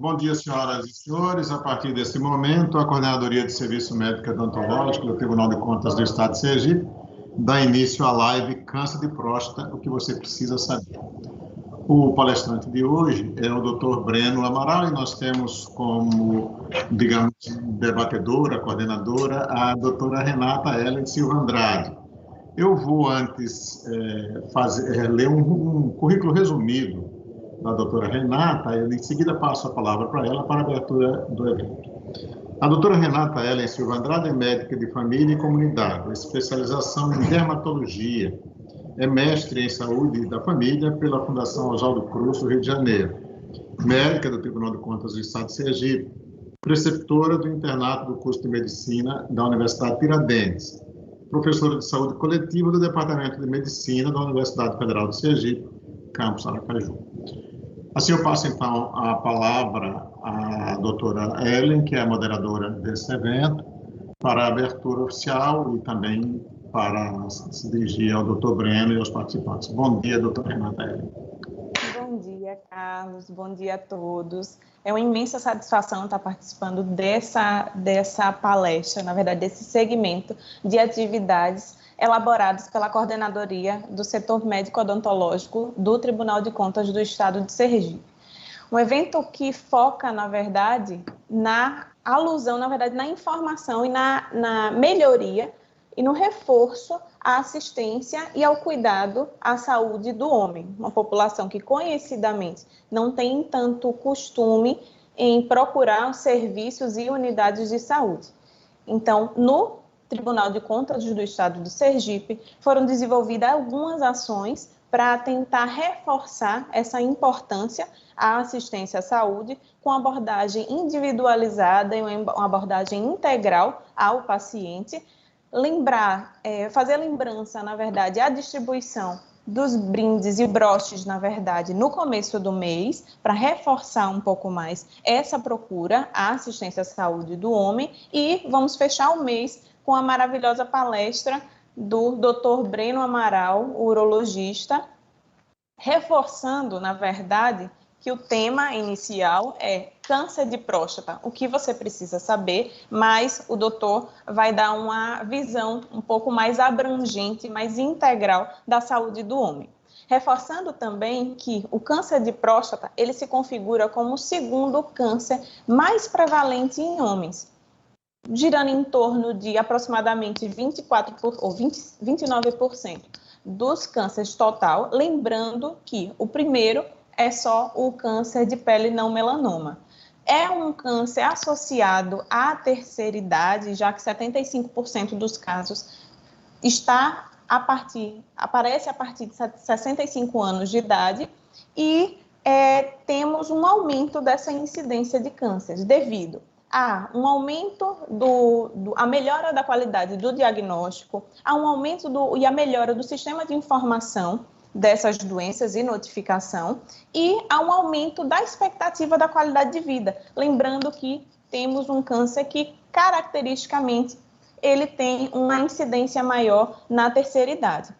Bom dia, senhoras e senhores. A partir desse momento, a Coordenadoria de Serviço Médico Odontológico do Tribunal de Contas do Estado de Sergipe dá início à live Câncer de Próstata, o que você precisa saber. O palestrante de hoje é o Dr. Breno Amaral e nós temos como, digamos, debatedora, coordenadora, a doutora Renata Ellen Silva Andrade. Eu vou antes ler um currículo resumido da doutora Renata, e em seguida passo a palavra para ela para a abertura do evento. A doutora Renata Ellen Silva Andrade é médica de família e comunidade, especialização em dermatologia, é mestre em saúde da família pela Fundação Oswaldo Cruz, do Rio de Janeiro, médica do Tribunal de Contas do Estado de Sergipe, preceptora do internato do curso de medicina da Universidade Tiradentes, professora de saúde coletiva do Departamento de Medicina da Universidade Federal de Sergipe, campus Aracaju. Assim, eu passo, então, a palavra à doutora Ellen, que é a moderadora desse evento, para a abertura oficial e também para se dirigir ao doutor Breno e aos participantes. Bom dia, doutora Renata Ellen. Bom dia, Carlos. Bom dia a todos. É uma imensa satisfação estar participando dessa palestra, na verdade, desse segmento de atividades elaboradas pela Coordenadoria do Setor Médico Odontológico do Tribunal de Contas do Estado de Sergipe. Um evento que foca, na verdade, na alusão, na informação e na melhoria e no reforço à assistência e ao cuidado à saúde do homem, uma população que conhecidamente não tem tanto costume em procurar serviços e unidades de saúde. Então, no Tribunal de Contas do Estado de Sergipe, foram desenvolvidas algumas ações para tentar reforçar essa importância à assistência à saúde com abordagem individualizada e uma abordagem integral ao paciente, fazer lembrança, na verdade, a distribuição dos brindes e broches, na verdade, no começo do mês, para reforçar um pouco mais essa procura à assistência à saúde do homem, e vamos fechar o mês com a maravilhosa palestra do Dr. Breno Amaral, urologista, reforçando, na verdade, que o tema inicial é câncer de próstata, o que você precisa saber, mas o doutor vai dar uma visão um pouco mais abrangente, mais integral da saúde do homem. Reforçando também que o câncer de próstata, ele se configura como o segundo câncer mais prevalente em homens, girando em torno de aproximadamente 29% dos cânceres total, lembrando que o primeiro é só o câncer de pele não melanoma. É um câncer associado à terceira idade, já que 75% dos casos aparece a partir de 65 anos de idade, e temos um aumento dessa incidência de cânceres devido a um aumento a melhora da qualidade do diagnóstico, a um aumento e a melhora do sistema de informação dessas doenças e notificação, e a um aumento da expectativa da qualidade de vida. Lembrando que temos um câncer que, caracteristicamente, ele tem uma incidência maior na terceira idade.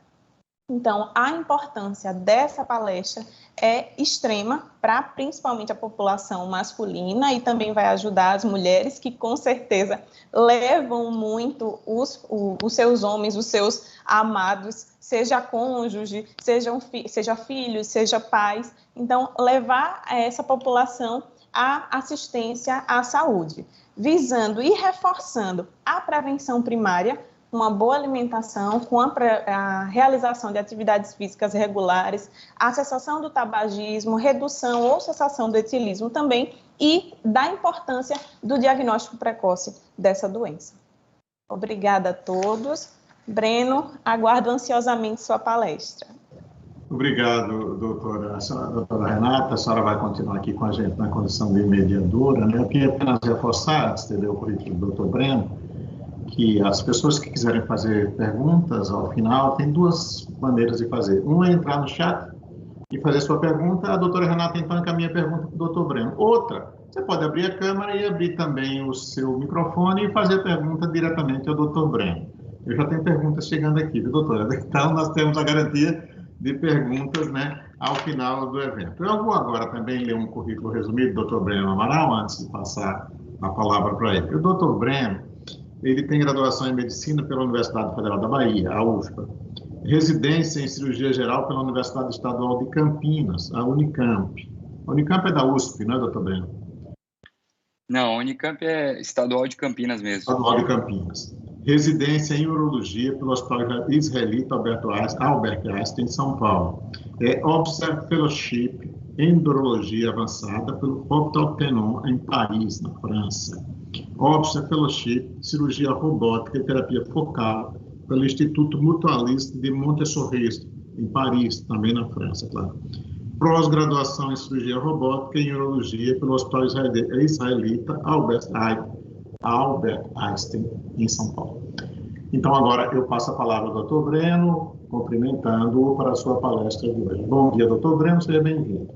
Então, a importância dessa palestra é extrema para principalmente a população masculina, e também vai ajudar as mulheres que, com certeza, levam muito os seus homens, os seus amados, seja cônjuge, seja filhos, seja pais. Então, levar essa população à assistência à saúde, visando e reforçando a prevenção primária, uma boa alimentação, com a realização de atividades físicas regulares, a cessação do tabagismo, redução ou cessação do etilismo também, e da importância do diagnóstico precoce dessa doença. Obrigada a todos. Breno, aguardo ansiosamente sua palestra. Obrigado, doutora Renata. A senhora vai continuar aqui com a gente na condição de mediadora, né? Eu queria apenas reforçar, antes de ler o currículo do doutor Breno, que as pessoas que quiserem fazer perguntas ao final, tem duas maneiras de fazer. Uma é entrar no chat e fazer sua pergunta, a doutora Renata então encaminha a pergunta para o doutor Breno. Outra, você pode abrir a câmera e abrir também o seu microfone e fazer a pergunta diretamente ao doutor Breno. Eu já tenho perguntas chegando aqui, viu, doutora? Então, nós temos a garantia de perguntas, né, ao final do evento. Eu vou agora também ler um currículo resumido do Dr. Breno Amaral, antes de passar a palavra para ele. O Dr. Breno, ele tem graduação em Medicina pela Universidade Federal da Bahia, a UFBA, residência em Cirurgia Geral pela Universidade Estadual de Campinas, a Unicamp. A Unicamp é da USP, não é, Dr. Breno? Não, a Unicamp é estadual de Campinas mesmo. Estadual de Campinas. Residência em Urologia pelo Hospital Israelita Albert Einstein, em São Paulo. Observe Fellowship em Urologia Avançada pelo Hôpital Tenon, em Paris, na França. Observe Fellowship Cirurgia Robótica e Terapia Focal pelo Instituto Mutualiste de Montessori, em Paris, também na França, claro. Pós-graduação em Cirurgia Robótica e em Urologia pelo Hospital Israelita Albert Einstein, em São Paulo. Então, agora eu passo a palavra ao Dr. Breno, cumprimentando-o para a sua palestra de hoje. Bom dia, Dr. Breno, seja bem-vindo.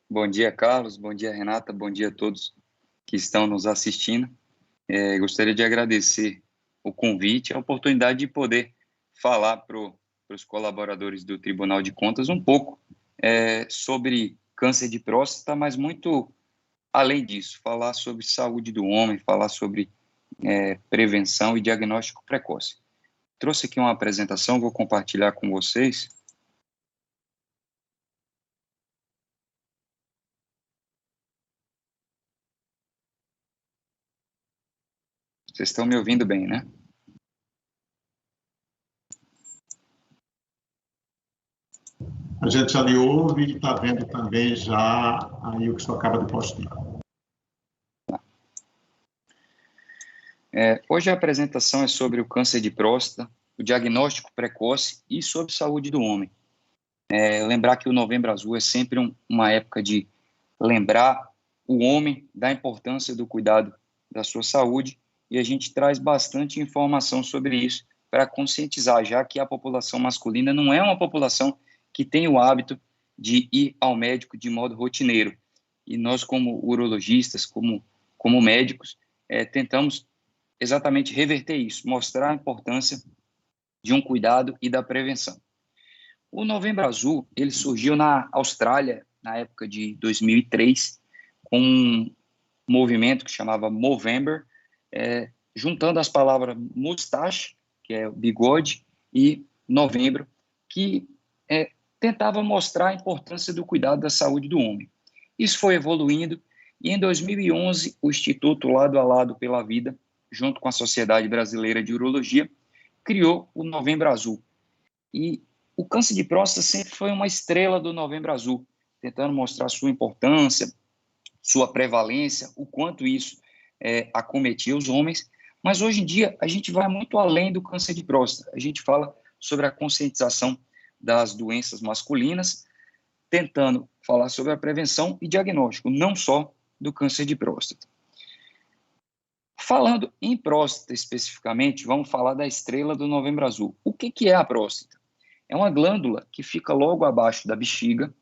Bom dia, Carlos. Bom dia, Renata. Bom dia a todos que estão nos assistindo. Gostaria de agradecer o convite, a oportunidade de poder falar para os colaboradores do Tribunal de Contas um pouco sobre câncer de próstata, mas muito além disso, falar sobre saúde do homem, falar sobre prevenção e diagnóstico precoce. Trouxe aqui uma apresentação, vou compartilhar com vocês. Vocês estão me ouvindo bem, né? A gente já lhe ouve e está vendo também já aí o que o senhor acaba de postar. Hoje a apresentação é sobre o câncer de próstata, o diagnóstico precoce e sobre saúde do homem. Lembrar que o Novembro Azul é sempre uma época de lembrar o homem da importância do cuidado da sua saúde, e a gente traz bastante informação sobre isso para conscientizar, já que a população masculina não é uma população que tem o hábito de ir ao médico de modo rotineiro. E nós, como urologistas, como médicos, tentamos exatamente reverter isso, mostrar a importância de um cuidado e da prevenção. O Novembro Azul, ele surgiu na Austrália, na época de 2003, com um movimento que chamava Movember, juntando as palavras mustache, que é o bigode, e novembro, que tentava mostrar a importância do cuidado da saúde do homem. Isso foi evoluindo, e em 2011, o Instituto Lado a Lado pela Vida, junto com a Sociedade Brasileira de Urologia, criou o Novembro Azul. E o câncer de próstata sempre foi uma estrela do Novembro Azul, tentando mostrar sua importância, sua prevalência, o quanto isso acometia os homens. Mas hoje em dia a gente vai muito além do câncer de próstata. A gente fala sobre a conscientização das doenças masculinas, tentando falar sobre a prevenção e diagnóstico, não só do câncer de próstata. Falando em próstata especificamente, vamos falar da estrela do Novembro Azul. O que é a próstata? É uma glândula que fica logo abaixo da bexiga.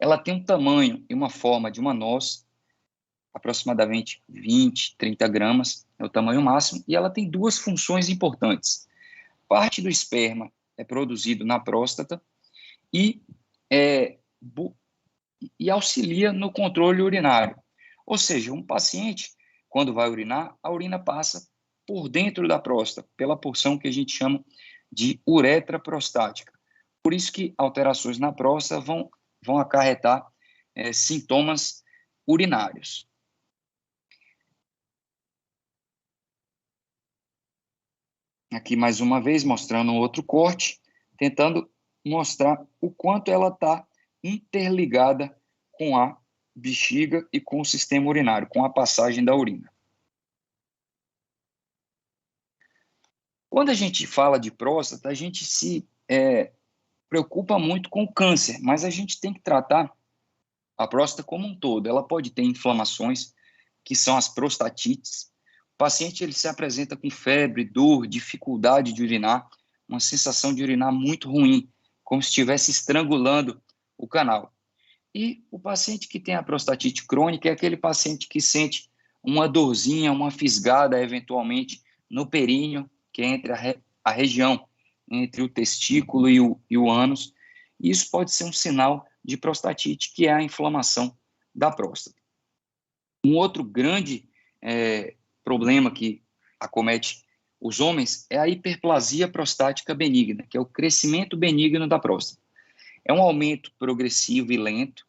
Ela tem um tamanho e uma forma de uma noz, aproximadamente 20, 30 gramas, é o tamanho máximo, e ela tem duas funções importantes. Parte do esperma é produzido na próstata e auxilia no controle urinário. Ou seja, um paciente, quando vai urinar, a urina passa por dentro da próstata, pela porção que a gente chama de uretra prostática. Por isso que alterações na próstata vão acarretar sintomas urinários. Aqui mais uma vez mostrando um outro corte, tentando mostrar o quanto ela está interligada com a bexiga e com o sistema urinário, com a passagem da urina. Quando a gente fala de próstata, a gente se preocupa muito com o câncer, mas a gente tem que tratar a próstata como um todo. Ela pode ter inflamações, que são as prostatites. O paciente ele se apresenta com febre, dor, dificuldade de urinar, uma sensação de urinar muito ruim, como se estivesse estrangulando o canal. E o paciente que tem a prostatite crônica é aquele paciente que sente uma dorzinha, uma fisgada, eventualmente, no períneo, que é entre a região entre o testículo e o ânus. E isso pode ser um sinal de prostatite, que é a inflamação da próstata. Um outro grande problema que acomete os homens é a hiperplasia prostática benigna, que é o crescimento benigno da próstata. É um aumento progressivo e lento.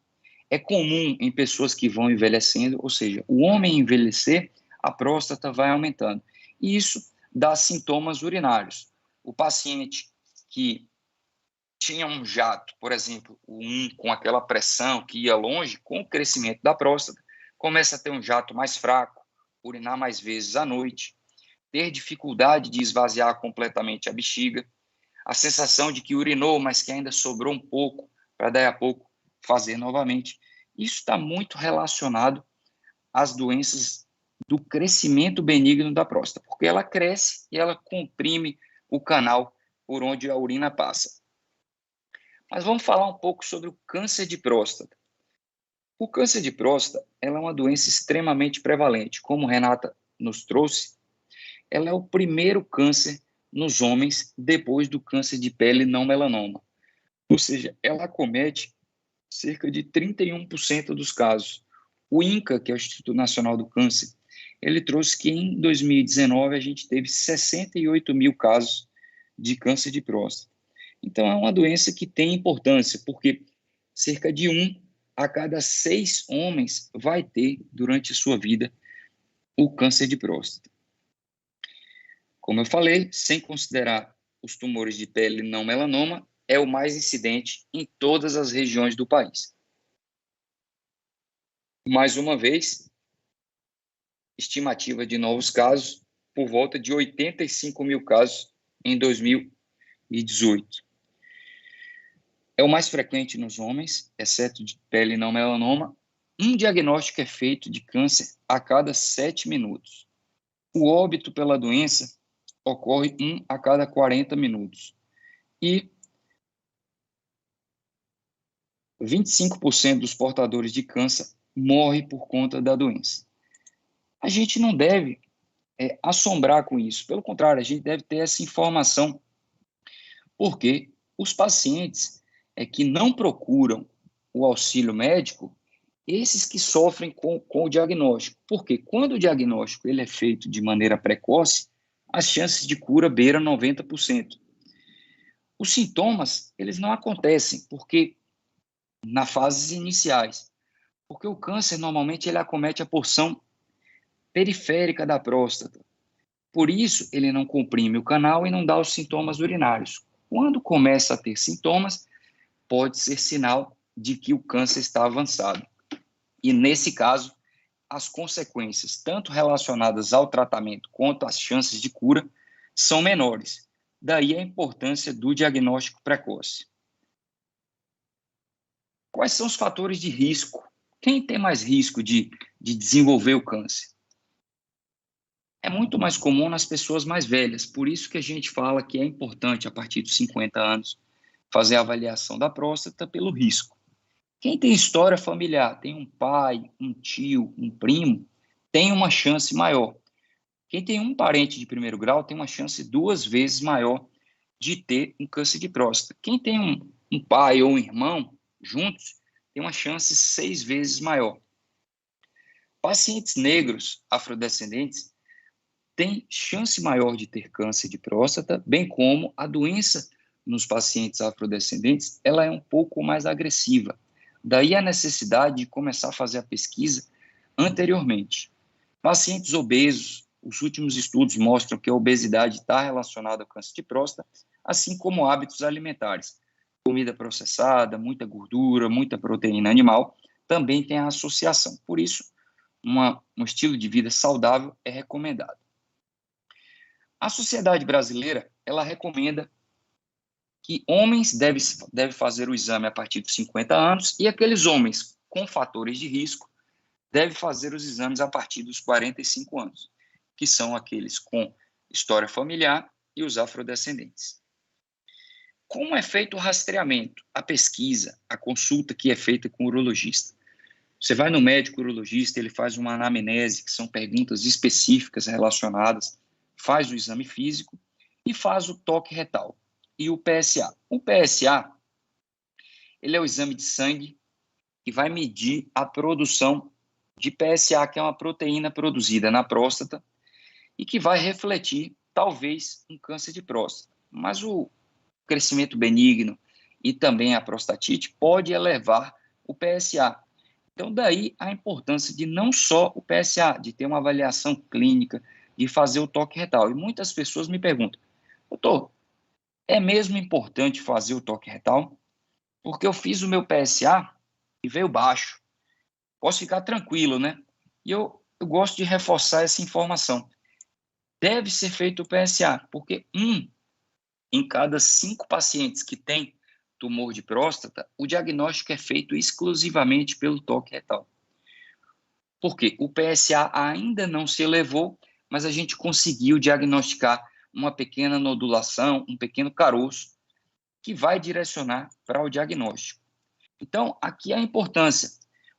É comum em pessoas que vão envelhecendo, ou seja, o homem envelhecer, a próstata vai aumentando. E isso dá sintomas urinários. O paciente que tinha um jato, por exemplo, com aquela pressão que ia longe, com o crescimento da próstata, começa a ter um jato mais fraco, urinar mais vezes à noite, ter dificuldade de esvaziar completamente a bexiga, a sensação de que urinou, mas que ainda sobrou um pouco para daí a pouco fazer novamente. Isso está muito relacionado às doenças do crescimento benigno da próstata, porque ela cresce e ela comprime o canal por onde a urina passa. Mas vamos falar um pouco sobre o câncer de próstata. O câncer de próstata ela é uma doença extremamente prevalente. Como Renata nos trouxe, ela é o primeiro câncer nos homens depois do câncer de pele não melanoma. Ou seja, ela acomete cerca de 31% dos casos. O INCA, que é o Instituto Nacional do Câncer, ele trouxe que em 2019 a gente teve 68 mil casos de câncer de próstata. Então é uma doença que tem importância, porque cerca de 1 a cada 6 homens vai ter, durante a sua vida, o câncer de próstata. Como eu falei, sem considerar os tumores de pele não melanoma, é o mais incidente em todas as regiões do país. Mais uma vez, estimativa de novos casos por volta de 85 mil casos em 2018. É o mais frequente nos homens, exceto de pele não melanoma. Um diagnóstico é feito de câncer a cada 7 minutos. O óbito pela doença ocorre 1 a cada 40 minutos. E 25% dos portadores de câncer morrem por conta da doença. A gente não deve assombrar com isso. Pelo contrário, a gente deve ter essa informação, porque os pacientes que não procuram o auxílio médico, esses que sofrem com o diagnóstico. Porque quando o diagnóstico ele é feito de maneira precoce, as chances de cura beiram 90%. Os sintomas, eles não acontecem porque nas fases iniciais, porque o câncer normalmente ele acomete a porção periférica da próstata. Por isso, ele não comprime o canal e não dá os sintomas urinários. Quando começa a ter sintomas, pode ser sinal de que o câncer está avançado. E, nesse caso, as consequências, tanto relacionadas ao tratamento quanto às chances de cura, são menores. Daí a importância do diagnóstico precoce. Quais são os fatores de risco? Quem tem mais risco de desenvolver o câncer? É muito mais comum nas pessoas mais velhas, por isso que a gente fala que é importante, a partir dos 50 anos, fazer a avaliação da próstata pelo risco. Quem tem história familiar, tem um pai, um tio, um primo, tem uma chance maior. Quem tem um parente de primeiro grau tem uma chance 2 vezes maior de ter um câncer de próstata. Quem tem um pai ou um irmão juntos tem uma chance 6 vezes maior. Pacientes negros, afrodescendentes, têm chance maior de ter câncer de próstata, bem como a doença nos pacientes afrodescendentes, ela é um pouco mais agressiva. Daí a necessidade de começar a fazer a pesquisa anteriormente. Pacientes obesos, os últimos estudos mostram que a obesidade está relacionada ao câncer de próstata, assim como hábitos alimentares. Comida processada, muita gordura, muita proteína animal, também tem a associação. Por isso, um estilo de vida saudável é recomendado. A Sociedade Brasileira, ela recomenda que homens devem fazer o exame a partir dos 50 anos e aqueles homens com fatores de risco devem fazer os exames a partir dos 45 anos, que são aqueles com história familiar e os afrodescendentes. Como é feito o rastreamento, a pesquisa, a consulta que é feita com o urologista? Você vai no médico urologista, ele faz uma anamnese, que são perguntas específicas relacionadas, faz o exame físico e faz o toque retal. e o PSA. O PSA, ele é o exame de sangue que vai medir a produção de PSA, que é uma proteína produzida na próstata e que vai refletir, talvez, um câncer de próstata. Mas o crescimento benigno e também a prostatite pode elevar o PSA. Então, daí a importância de não só o PSA, de ter uma avaliação clínica, de fazer o toque retal. E muitas pessoas me perguntam, doutor, é mesmo importante fazer o toque retal? Porque eu fiz o meu PSA e veio baixo. Posso ficar tranquilo, né? E eu gosto de reforçar essa informação. Deve ser feito o PSA, porque em cada 5 pacientes que têm tumor de próstata, o diagnóstico é feito exclusivamente pelo toque retal. Por quê? O PSA ainda não se elevou, mas a gente conseguiu diagnosticar uma pequena nodulação, um pequeno caroço, que vai direcionar para o diagnóstico. Então, aqui a importância.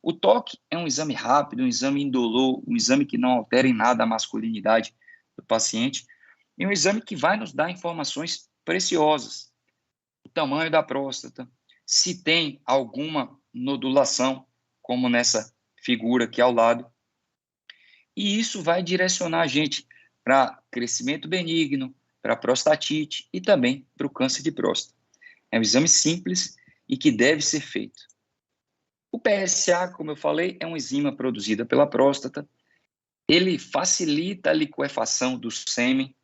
O toque é um exame rápido, um exame indolor, um exame que não altera em nada a masculinidade do paciente, e um exame que vai nos dar informações preciosas. O tamanho da próstata, se tem alguma nodulação, como nessa figura aqui ao lado. E isso vai direcionar a gente para crescimento benigno, para prostatite e também para o câncer de próstata. É um exame simples e que deve ser feito. O PSA, como eu falei, é uma enzima produzida pela próstata. Ele facilita a liquefação do sêmen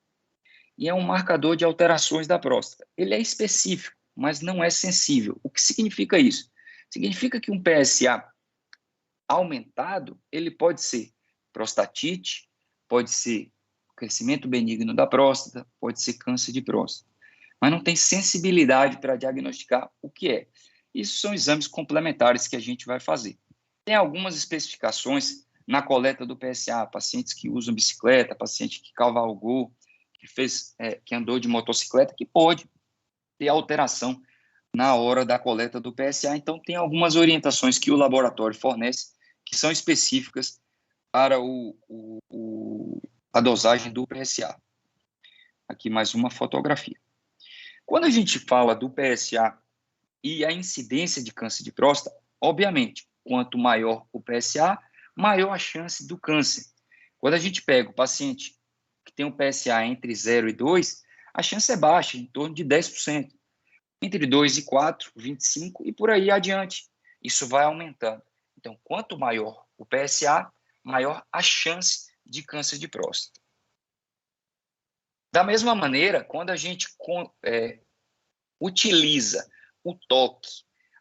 e é um marcador de alterações da próstata. Ele é específico, mas não é sensível. O que significa isso? Significa que um PSA aumentado, ele pode ser prostatite, pode ser crescimento benigno da próstata, pode ser câncer de próstata. Mas não tem sensibilidade para diagnosticar o que é. Isso são exames complementares que a gente vai fazer. Tem algumas especificações na coleta do PSA, pacientes que usam bicicleta, paciente que cavalgou, que andou de motocicleta, que pode ter alteração na hora da coleta do PSA. Então, tem algumas orientações que o laboratório fornece que são específicas para a dosagem do PSA. Aqui mais uma fotografia. Quando a gente fala do PSA e a incidência de câncer de próstata, obviamente, quanto maior o PSA, maior a chance do câncer. Quando a gente pega o paciente que tem um PSA entre 0 e 2, a chance é baixa, em torno de 10%. Entre 2 e 4, 25% e por aí adiante. Isso vai aumentando. Então, quanto maior o PSA, maior a chance de câncer de próstata. Da mesma maneira, quando a gente utiliza o toque,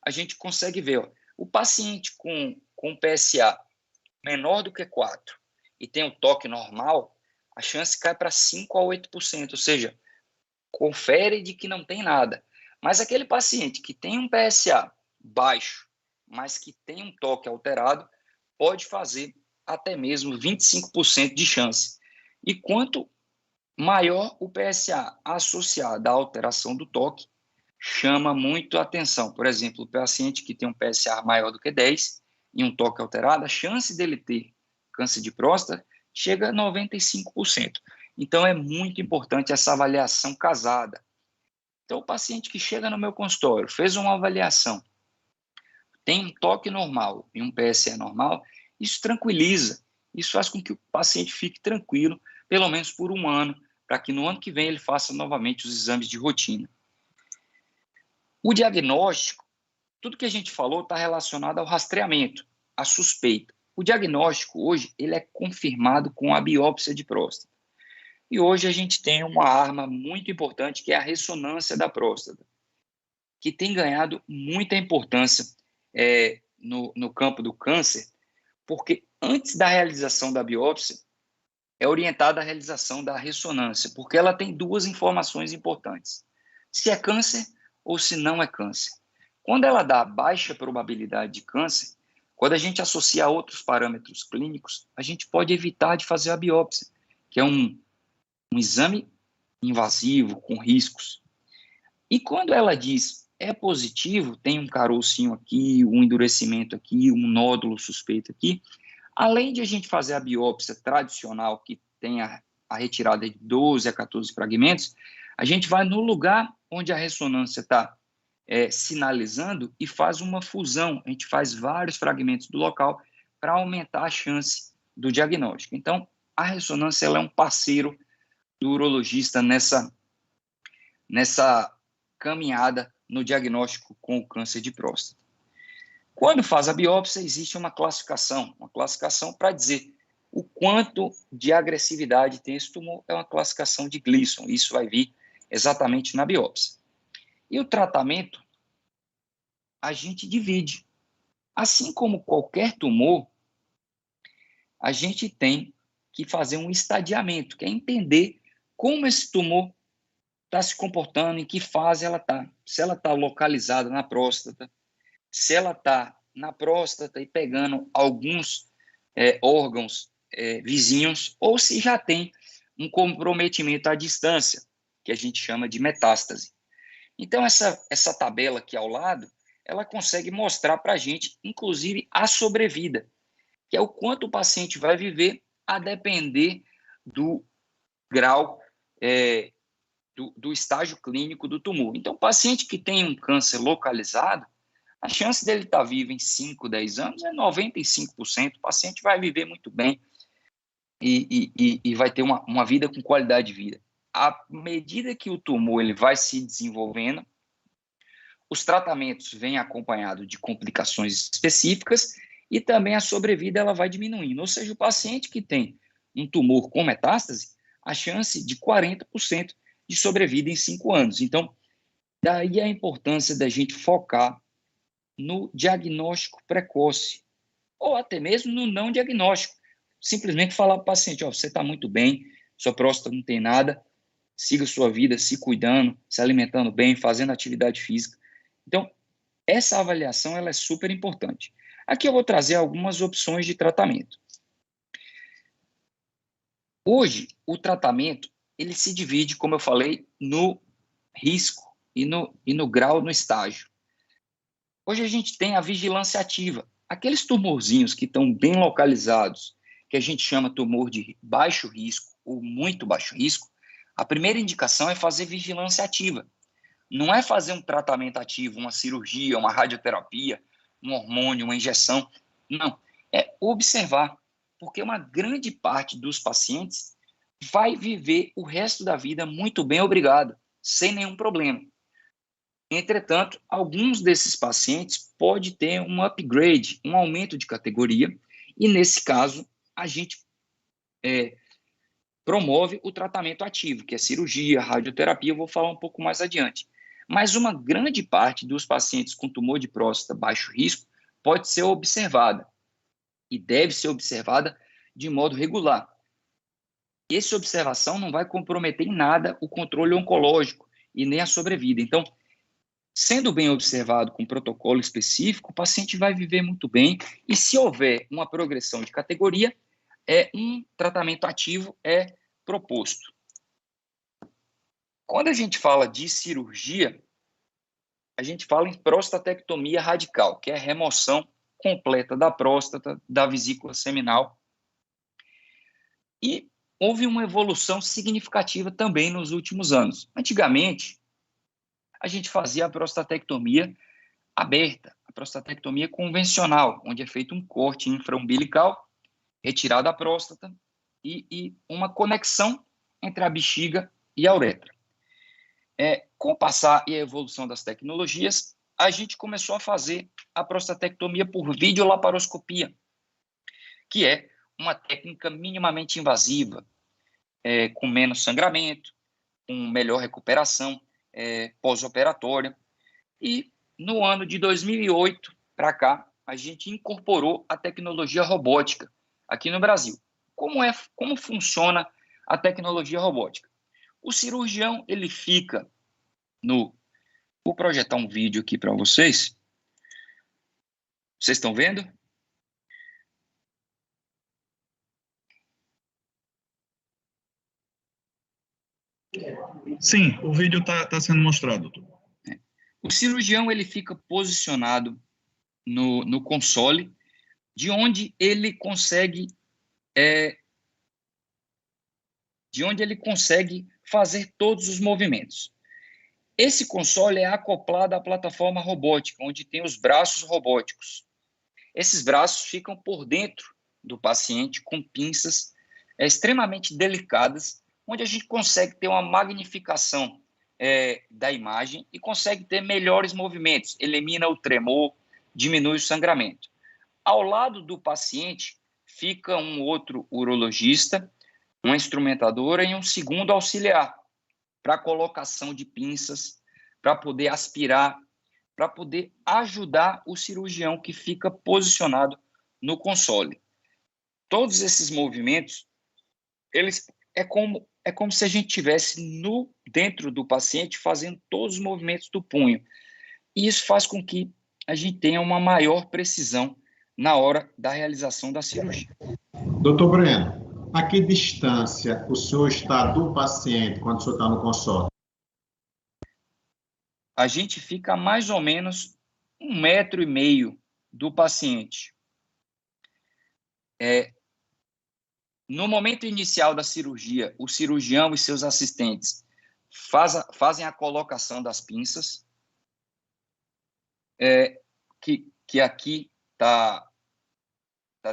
a gente consegue ver, o paciente com PSA menor do que 4 e tem um toque normal, a chance cai para 5 a 8%, ou seja, confere de que não tem nada. Mas aquele paciente que tem um PSA baixo, mas que tem um toque alterado, pode fazer até mesmo 25% de chance. E quanto maior o PSA associado à alteração do toque, chama muito a atenção. Por exemplo, o paciente que tem um PSA maior do que 10 e um toque alterado, a chance dele ter câncer de próstata chega a 95%. Então, é muito importante essa avaliação casada. Então, o paciente que chega no meu consultório, fez uma avaliação, tem um toque normal e um PSA normal, isso tranquiliza, isso faz com que o paciente fique tranquilo, pelo menos por um ano, para que no ano que vem ele faça novamente os exames de rotina. O diagnóstico, tudo que a gente falou está relacionado ao rastreamento, à suspeita. O diagnóstico hoje ele é confirmado com a biópsia de próstata. E hoje a gente tem uma arma muito importante que é a ressonância da próstata, que tem ganhado muita importância no campo do câncer, porque antes da realização da biópsia, é orientada a realização da ressonância, porque ela tem 2 informações importantes. Se é câncer ou se não é câncer. Quando ela dá baixa probabilidade de câncer, quando a gente associa a outros parâmetros clínicos, a gente pode evitar de fazer a biópsia, que é um exame invasivo, com riscos. E quando ela diz é positivo, tem um carocinho aqui, um endurecimento aqui, um nódulo suspeito aqui, além de a gente fazer a biópsia tradicional, que tem a retirada de 12 a 14 fragmentos, A gente vai no lugar onde a ressonância está sinalizando e faz uma fusão. A gente faz vários fragmentos do local para aumentar a chance do diagnóstico. Então, a ressonância ela é um parceiro do urologista nessa caminhada no diagnóstico com o câncer de próstata. Quando faz a biópsia, existe uma classificação para dizer o quanto de agressividade tem esse tumor, é uma classificação de Gleason. Isso vai vir exatamente na biópsia. E o tratamento, a gente divide. Assim como qualquer tumor, a gente tem que fazer um estadiamento, que é entender como esse tumor está se comportando, em que fase ela está. Se ela está localizada na próstata, se ela está na próstata e pegando alguns órgãos vizinhos, ou se já tem um comprometimento à distância, que a gente chama de metástase. Então, essa tabela aqui ao lado, ela consegue mostrar para a gente, inclusive, a sobrevida, que é o quanto o paciente vai viver a depender do grau, do estágio clínico do tumor. Então, o paciente que tem um câncer localizado, a chance dele estar vivo em 5, 10 anos é 95%. O paciente vai viver muito bem e vai ter uma vida com qualidade de vida. À medida que o tumor ele vai se desenvolvendo, os tratamentos vêm acompanhados de complicações específicas e também a sobrevida ela vai diminuindo. Ou seja, o paciente que tem um tumor com metástase, a chance de 40% de sobrevida em 5 anos. Então, daí a importância da gente focar no diagnóstico precoce, ou até mesmo no não diagnóstico. Simplesmente falar para o paciente, você está muito bem, sua próstata não tem nada, siga sua vida se cuidando, se alimentando bem, fazendo atividade física. Então, essa avaliação ela é super importante. Aqui eu vou trazer algumas opções de tratamento. Hoje, o tratamento ele se divide, como eu falei, no risco e no grau, no estágio. Hoje a gente tem a vigilância ativa. Aqueles tumorzinhos que estão bem localizados, que a gente chama tumor de baixo risco ou muito baixo risco, a primeira indicação é fazer vigilância ativa. Não é fazer um tratamento ativo, uma cirurgia, uma radioterapia, um hormônio, uma injeção. Não, é observar, porque uma grande parte dos pacientes vai viver o resto da vida muito bem, obrigado, sem nenhum problema. Entretanto, alguns desses pacientes podem ter um upgrade, um aumento de categoria, e nesse caso, a gente promove o tratamento ativo, que é cirurgia, radioterapia, eu vou falar um pouco mais adiante. Mas uma grande parte dos pacientes com tumor de próstata baixo risco pode ser observada, e deve ser observada de modo regular. Essa observação não vai comprometer em nada o controle oncológico e nem a sobrevida. Então, sendo bem observado com protocolo específico, o paciente vai viver muito bem e se houver uma progressão de categoria, um tratamento ativo é proposto. Quando a gente fala de cirurgia, a gente fala em prostatectomia radical, que é a remoção completa da próstata, da vesícula seminal. E houve uma evolução significativa também nos últimos anos. Antigamente, a gente fazia a prostatectomia aberta, a prostatectomia convencional, onde é feito um corte infraumbilical, retirada a próstata e uma conexão entre a bexiga e a uretra. Com o passar e a evolução das tecnologias, a gente começou a fazer a prostatectomia por videolaparoscopia, que é uma técnica minimamente invasiva, com menos sangramento, com melhor recuperação pós-operatória. E no ano de 2008 para cá, a gente incorporou a tecnologia robótica aqui no Brasil. Como funciona a tecnologia robótica? O cirurgião, ele fica Vou projetar um vídeo aqui para vocês. Vocês estão vendo? Sim, o vídeo está sendo mostrado. O cirurgião ele fica posicionado no console, de onde ele consegue fazer todos os movimentos. Esse console é acoplado à plataforma robótica, onde tem os braços robóticos. Esses braços ficam por dentro do paciente com pinças extremamente delicadas, onde a gente consegue ter uma magnificação da imagem e consegue ter melhores movimentos, elimina o tremor, diminui o sangramento. Ao lado do paciente fica um outro urologista, uma instrumentadora e um segundo auxiliar para colocação de pinças, para poder aspirar, para poder ajudar o cirurgião que fica posicionado no console. Todos esses movimentos, eles é como se a gente estivesse dentro do paciente fazendo todos os movimentos do punho. E isso faz com que a gente tenha uma maior precisão na hora da realização da cirurgia. Doutor Breno, a que distância o senhor está do paciente quando o senhor está no consultório? A gente fica mais ou menos 1,5 metro do paciente. No momento inicial da cirurgia, o cirurgião e seus assistentes fazem a colocação das pinças, que aqui está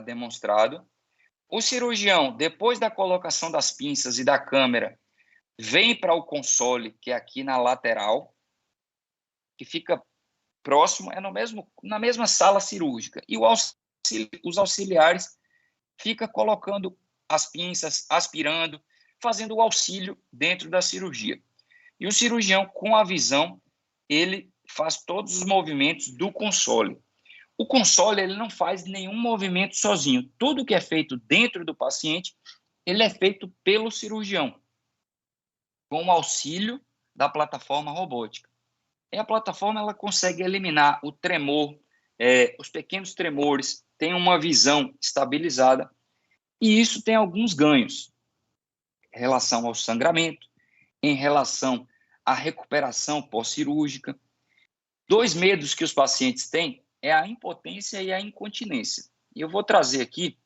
demonstrado. O cirurgião, depois da colocação das pinças e da câmera, vem para o console, que é aqui na lateral, que fica próximo, na mesma sala cirúrgica. E os auxiliares ficam colocando as pinças, aspirando, fazendo o auxílio dentro da cirurgia. E o cirurgião, com a visão, ele faz todos os movimentos do console. O console ele não faz nenhum movimento sozinho. Tudo que é feito dentro do paciente, ele é feito pelo cirurgião, com o auxílio da plataforma robótica. E a plataforma ela consegue eliminar o tremor, os pequenos tremores, tem uma visão estabilizada, e isso tem alguns ganhos em relação ao sangramento, em relação à recuperação pós-cirúrgica. 2 medos que os pacientes têm é a impotência e a incontinência. E eu vou trazer aqui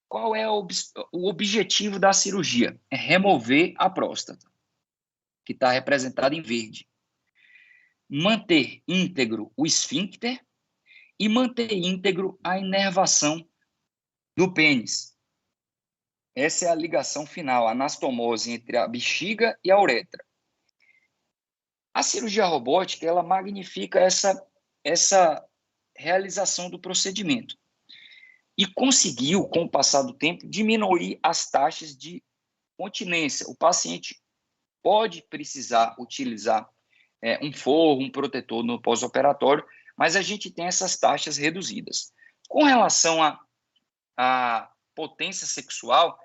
qual é o objetivo da cirurgia? É remover a próstata, que está representada em verde. Manter íntegro o esfíncter e manter íntegro a inervação do pênis. Essa é a ligação final, a anastomose entre a bexiga e a uretra. A cirurgia robótica, ela magnifica essa realização do procedimento e conseguiu, com o passar do tempo, diminuir as taxas de continência. O paciente pode precisar utilizar um forro, um protetor no pós-operatório, mas a gente tem essas taxas reduzidas. Com relação à potência sexual,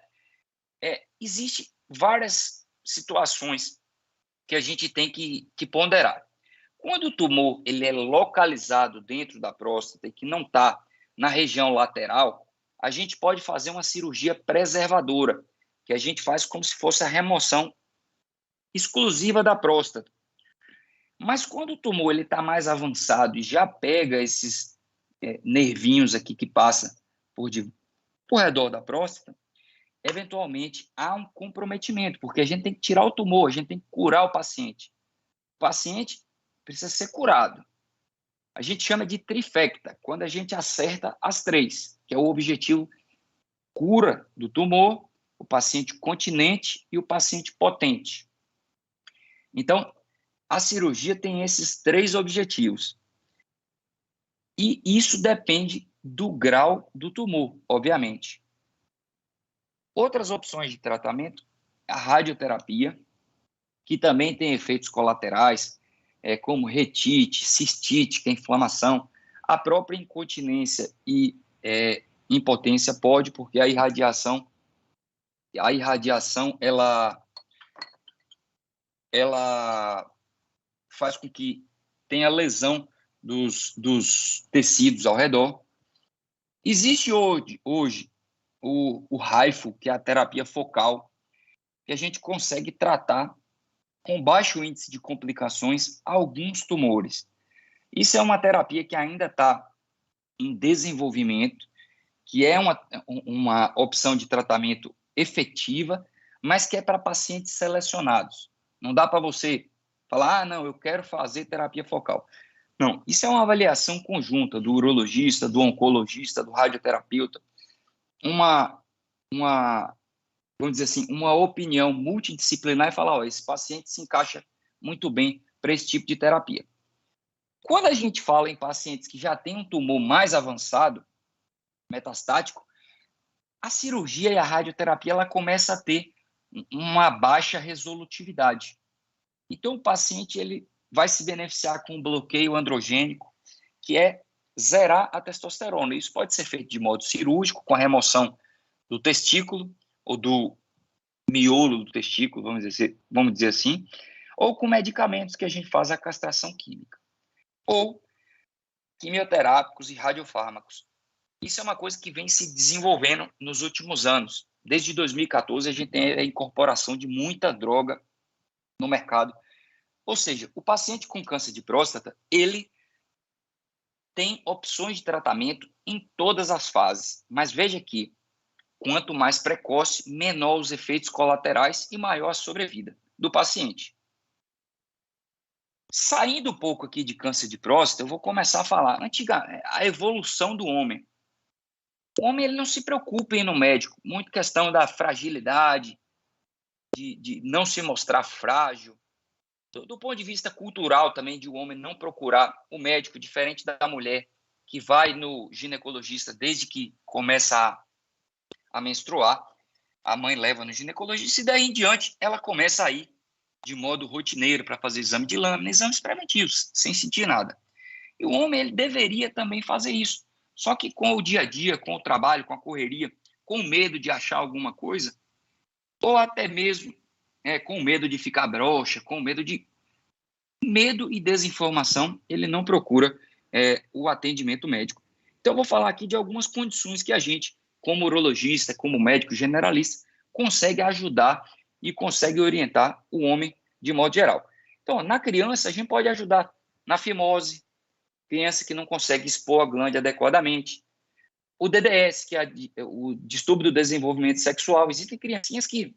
existem várias situações que a gente tem que ponderar. Quando o tumor ele é localizado dentro da próstata e que não está na região lateral, a gente pode fazer uma cirurgia preservadora, que a gente faz como se fosse a remoção exclusiva da próstata. Mas quando o tumor está mais avançado e já pega esses nervinhos aqui que passam por redor da próstata, eventualmente há um comprometimento, porque a gente tem que tirar o tumor, a gente tem que curar o paciente. O paciente precisa ser curado. A gente chama de trifecta, quando a gente acerta as 3, que é o objetivo cura do tumor, o paciente continente e o paciente potente. Então, a cirurgia tem esses 3 objetivos. E isso depende do grau do tumor, obviamente. Outras opções de tratamento, a radioterapia, que também tem efeitos colaterais, como retite, cistite, que é inflamação. A própria incontinência e impotência pode, porque a irradiação ela faz com que tenha lesão dos tecidos ao redor. Existe hoje o HIFU, que é a terapia focal, que a gente consegue tratar com baixo índice de complicações alguns tumores. Isso é uma terapia que ainda está em desenvolvimento, que é uma opção de tratamento efetiva, mas que é para pacientes selecionados. Não dá para você falar, não, eu quero fazer terapia focal. Não, isso é uma avaliação conjunta do urologista, do oncologista, do radioterapeuta, vamos dizer assim, uma opinião multidisciplinar e falar, esse paciente se encaixa muito bem para esse tipo de terapia. Quando a gente fala em pacientes que já têm um tumor mais avançado, metastático, a cirurgia e a radioterapia ela começa a ter uma baixa resolutividade. Então, o paciente ele vai se beneficiar com um bloqueio androgênico, que é zerar a testosterona. Isso pode ser feito de modo cirúrgico, com a remoção do testículo ou do miolo do testículo, vamos dizer assim, ou com medicamentos que a gente faz a castração química, ou quimioterápicos e radiofármacos. Isso é uma coisa que vem se desenvolvendo nos últimos anos. Desde 2014, a gente tem a incorporação de muita droga no mercado. Ou seja, o paciente com câncer de próstata, ele tem opções de tratamento em todas as fases. Mas veja que, quanto mais precoce, menor os efeitos colaterais e maior a sobrevida do paciente. Saindo um pouco aqui de câncer de próstata, eu vou começar a falar a evolução do homem. O homem ele não se preocupa em ir no médico, muito questão da fragilidade, de não se mostrar frágil. Do ponto de vista cultural também, de o homem não procurar o médico, diferente da mulher, que vai no ginecologista desde que começa a menstruar, a mãe leva no ginecologista e daí em diante ela começa a ir de modo rotineiro para fazer exame de lâmina, exames preventivos, sem sentir nada. E o homem ele deveria também fazer isso. Só que com o dia a dia, com o trabalho, com a correria, com medo de achar alguma coisa, ou até mesmo com medo de ficar broxa, com medo e desinformação, ele não procura o atendimento médico. Então, eu vou falar aqui de algumas condições que a gente, como urologista, como médico generalista, consegue ajudar e consegue orientar o homem de modo geral. Então, na criança, a gente pode ajudar na fimose, criança que não consegue expor a glândula adequadamente. O DDS, que é o distúrbio do desenvolvimento sexual. Existem criancinhas que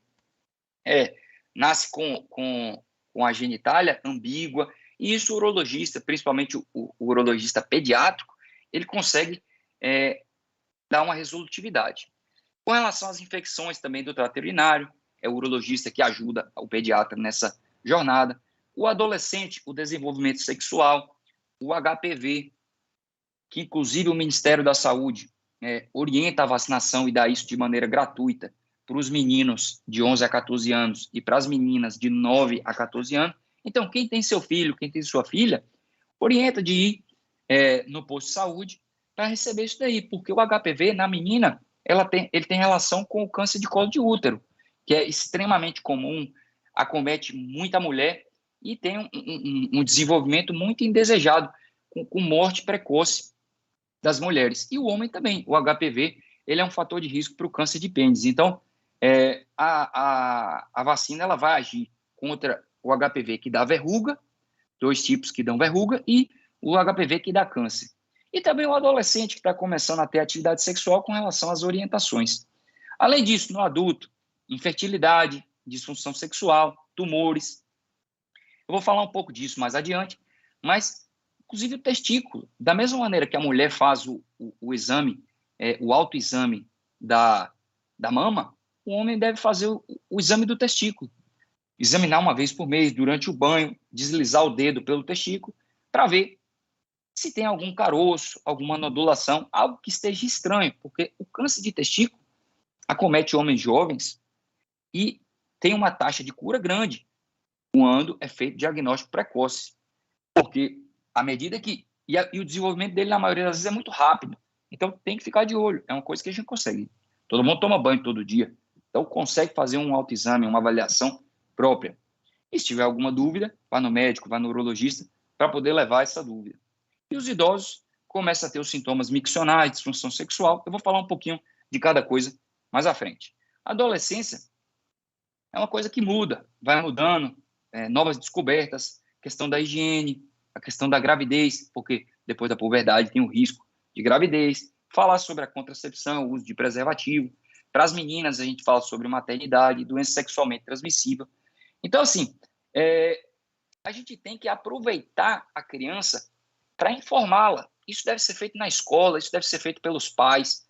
nascem com a genitália ambígua, e isso o urologista, principalmente o urologista pediátrico, ele consegue dar uma resolutividade. Com relação às infecções também do trato urinário, é o urologista que ajuda o pediatra nessa jornada. O adolescente, o desenvolvimento sexual, o HPV, que inclusive o Ministério da Saúde orienta a vacinação e dá isso de maneira gratuita para os meninos de 11 a 14 anos e para as meninas de 9 a 14 anos. Então, quem tem seu filho, quem tem sua filha, orienta de ir no posto de saúde para receber isso daí, porque o HPV, na menina, ele tem relação com o câncer de colo de útero, que é extremamente comum, acomete muita mulher e tem um desenvolvimento muito indesejado, com morte precoce das mulheres. E o homem também, o HPV, ele é um fator de risco para o câncer de pênis. Então, a vacina ela vai agir contra o HPV que dá verruga, 2 tipos que dão verruga, e o HPV que dá câncer. E também o adolescente que está começando a ter atividade sexual com relação às orientações. Além disso, no adulto, infertilidade, disfunção sexual, tumores. Eu vou falar um pouco disso mais adiante, mas, inclusive, o testículo. Da mesma maneira que a mulher faz o exame, o autoexame da mama, o homem deve fazer o exame do testículo. Examinar uma vez por mês, durante o banho, deslizar o dedo pelo testículo, para ver se tem algum caroço, alguma nodulação, algo que esteja estranho, porque o câncer de testículo acomete homens jovens e tem uma taxa de cura grande quando é feito diagnóstico precoce, porque à medida que... E o desenvolvimento dele, na maioria das vezes, é muito rápido. Então, tem que ficar de olho. É uma coisa que a gente consegue. Todo mundo toma banho todo dia. Então, consegue fazer um autoexame, uma avaliação própria. E se tiver alguma dúvida, vá no médico, vá no urologista, para poder levar essa dúvida. E os idosos começam a ter os sintomas miccionais, disfunção sexual. Eu vou falar um pouquinho de cada coisa mais à frente. A adolescência é uma coisa que muda, vai mudando, novas descobertas, questão da higiene, a questão da gravidez, porque depois da puberdade tem o risco de gravidez, falar sobre a contracepção, o uso de preservativo, Para as meninas, a gente fala sobre maternidade, doença sexualmente transmissível. Então, assim, a gente tem que aproveitar a criança para informá-la. Isso deve ser feito na escola, isso deve ser feito pelos pais.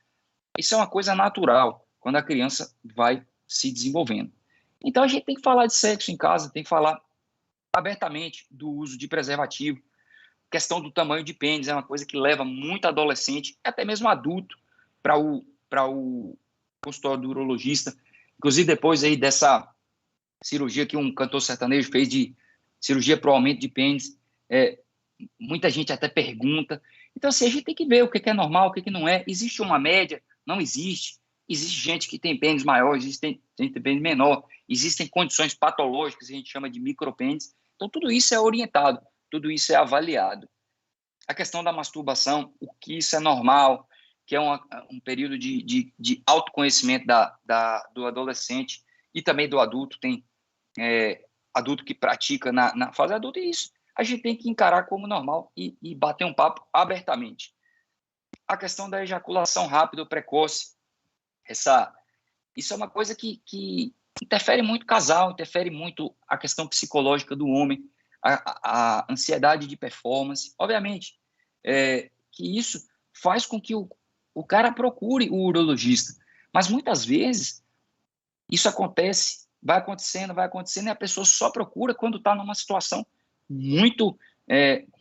Isso é uma coisa natural quando a criança vai se desenvolvendo. Então, a gente tem que falar de sexo em casa, tem que falar abertamente do uso de preservativo. Questão do tamanho de pênis é uma coisa que leva muito adolescente, até mesmo adulto, para o consultório do urologista. Inclusive, depois aí dessa cirurgia que um cantor sertanejo fez de cirurgia para o aumento de pênis, muita gente até pergunta. Então, assim, a gente tem que ver o que é normal, o que não é. Existe uma média? Não existe. Existe gente que tem pênis maior, existe gente que tem pênis menor. Existem condições patológicas que a gente chama de micropênis. Então, tudo isso é orientado, tudo isso é avaliado. A questão da masturbação, o que isso é normal, que é um período de autoconhecimento do adolescente e também do adulto. Tem adulto que pratica na fase adulta, e isso a gente tem que encarar como normal e bater um papo abertamente. A questão da ejaculação rápida ou precoce, isso é uma coisa que interfere muito o casal, interfere muito a questão psicológica do homem, a ansiedade de performance. Obviamente, que isso faz com que o cara procure o urologista, mas muitas vezes isso acontece, vai acontecendo, e a pessoa só procura quando está numa situação muito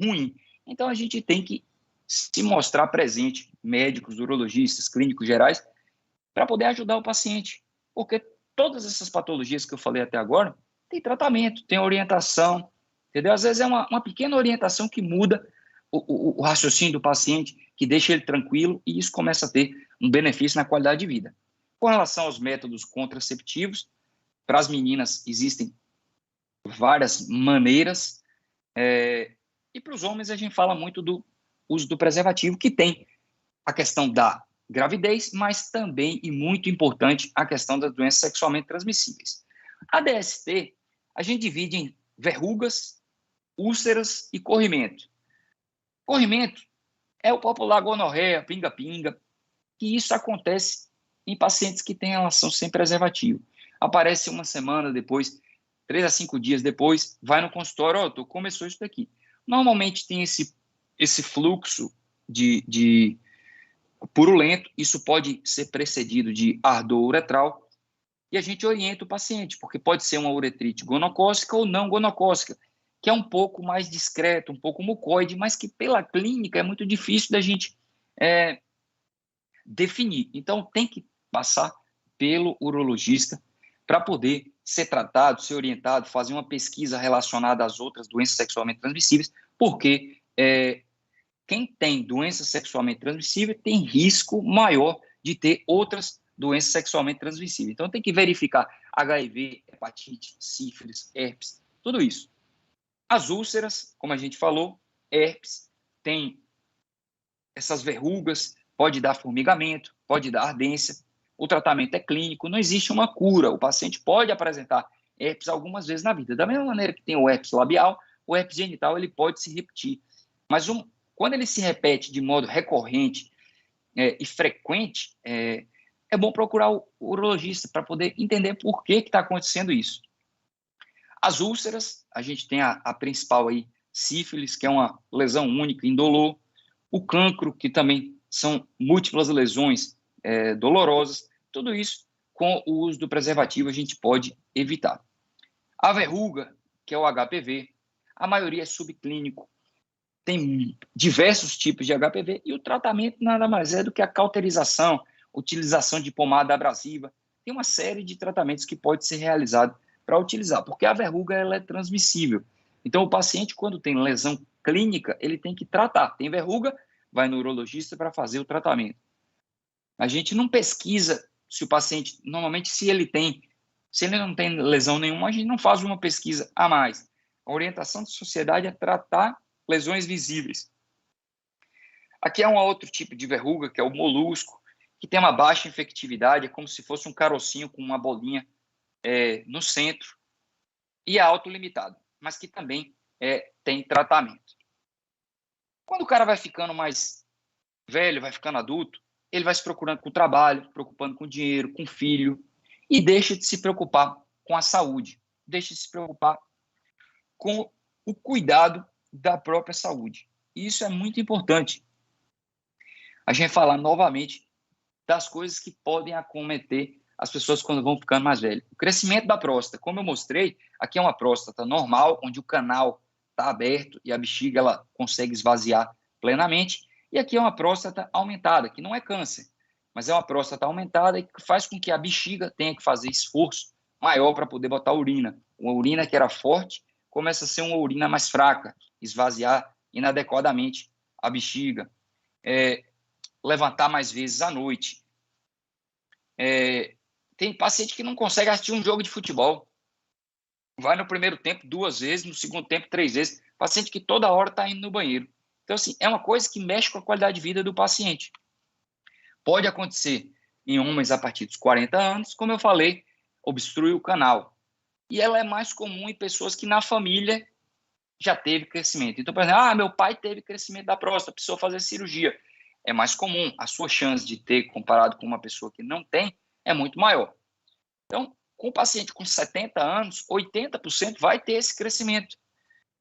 ruim. Então, a gente tem que se mostrar presente, médicos, urologistas, clínicos gerais, para poder ajudar o paciente, porque todas essas patologias que eu falei até agora tem tratamento, tem orientação, entendeu? Às vezes é uma pequena orientação que muda o raciocínio do paciente, que deixa ele tranquilo, e isso começa a ter um benefício na qualidade de vida. Com relação aos métodos contraceptivos, para as meninas existem várias maneiras, e para os homens a gente fala muito do uso do preservativo, que tem a questão da gravidez, mas também, e muito importante, a questão das doenças sexualmente transmissíveis. A DST, a gente divide em verrugas, úlceras e corrimento. Corrimento é o popular gonorreia, pinga-pinga, que isso acontece em pacientes que têm relação sem preservativo. Aparece uma semana depois, 3 a 5 dias depois, vai no consultório, começou isso daqui. Normalmente tem esse fluxo de purulento, isso pode ser precedido de ardor uretral, e a gente orienta o paciente, porque pode ser uma uretrite gonocócica ou não gonocócica, que é um pouco mais discreto, um pouco mucoide, mas que pela clínica é muito difícil da gente definir. Então, tem que passar pelo urologista para poder ser tratado, ser orientado, fazer uma pesquisa relacionada às outras doenças sexualmente transmissíveis, porque quem tem doença sexualmente transmissível tem risco maior de ter outras doenças sexualmente transmissíveis. Então, tem que verificar HIV, hepatite, sífilis, herpes, tudo isso. As úlceras, como a gente falou, herpes, tem essas verrugas, pode dar formigamento, pode dar ardência. O tratamento é clínico, não existe uma cura. O paciente pode apresentar herpes algumas vezes na vida. Da mesma maneira que tem o herpes labial, o herpes genital ele pode se repetir. Mas quando ele se repete de modo recorrente e frequente, é bom procurar o urologista para poder entender por que está acontecendo isso. As úlceras, a gente tem a principal aí, sífilis, que é uma lesão única, indolor. O cancro, que também são múltiplas lesões dolorosas. Tudo isso, com o uso do preservativo, a gente pode evitar. A verruga, que é o HPV, a maioria é subclínico. Tem diversos tipos de HPV e o tratamento nada mais é do que a cauterização, utilização de pomada abrasiva. Tem uma série de tratamentos que pode ser realizado para utilizar, porque a verruga ela é transmissível. Então, o paciente, quando tem lesão clínica, ele tem que tratar. Tem verruga, vai no urologista para fazer o tratamento. A gente não pesquisa se o paciente, normalmente, se ele não tem lesão nenhuma, a gente não faz uma pesquisa a mais. A orientação da sociedade é tratar lesões visíveis. Aqui é um outro tipo de verruga, que é o molusco, que tem uma baixa infectividade, é como se fosse um carocinho com uma bolinha no centro, e é autolimitado, mas que também tem tratamento. Quando o cara vai ficando mais velho, vai ficando adulto, ele vai se procurando com o trabalho, preocupando com o dinheiro, com o filho, e deixa de se preocupar com a saúde, deixa de se preocupar com o cuidado da própria saúde. E isso é muito importante. A gente falar novamente das coisas que podem acometer as pessoas quando vão ficando mais velhas. O crescimento da próstata, como eu mostrei, aqui é uma próstata normal, onde o canal está aberto e a bexiga ela consegue esvaziar plenamente. E aqui é uma próstata aumentada, que não é câncer, mas é uma próstata aumentada e que faz com que a bexiga tenha que fazer esforço maior para poder botar urina. Uma urina que era forte começa a ser uma urina mais fraca, esvaziar inadequadamente a bexiga. Levantar mais vezes à noite. Tem paciente que não consegue assistir um jogo de futebol. Vai no primeiro tempo 2 vezes, no segundo tempo 3 vezes. Paciente que toda hora está indo no banheiro. Então, assim, é uma coisa que mexe com a qualidade de vida do paciente. Pode acontecer em homens a partir dos 40 anos, como eu falei, obstrui o canal. E ela é mais comum em pessoas que na família já teve crescimento. Então, por exemplo, meu pai teve crescimento da próstata, precisou fazer cirurgia. É mais comum. A sua chance de ter, comparado com uma pessoa que não tem, é muito maior. Então, com o paciente com 70 anos, 80% vai ter esse crescimento.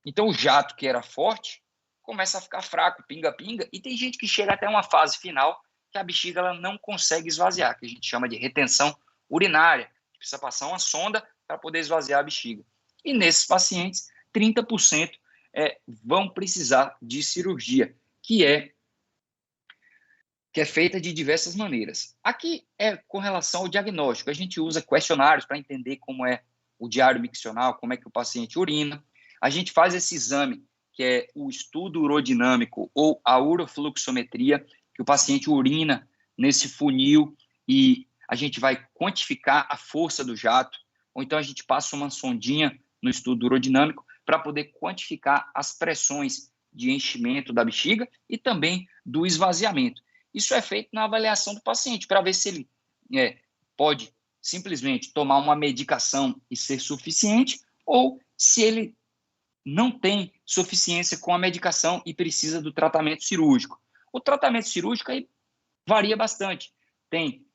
Então, o jato que era forte começa a ficar fraco, pinga-pinga, e tem gente que chega até uma fase final que a bexiga ela não consegue esvaziar, que a gente chama de retenção urinária. Precisa passar uma sonda para poder esvaziar a bexiga. E nesses pacientes, 30% vão precisar de cirurgia, que é feita de diversas maneiras. Aqui é com relação ao diagnóstico. A gente usa questionários para entender como é o diário miccional, como é que o paciente urina. A gente faz esse exame, que é o estudo urodinâmico ou a urofluxometria, que o paciente urina nesse funil e a gente vai quantificar a força do jato, ou então a gente passa uma sondinha no estudo urodinâmico para poder quantificar as pressões de enchimento da bexiga e também do esvaziamento. Isso é feito na avaliação do paciente, para ver se ele pode simplesmente tomar uma medicação e ser suficiente, ou se ele não tem suficiência com a medicação e precisa do tratamento cirúrgico. O tratamento cirúrgico aí varia bastante. Tem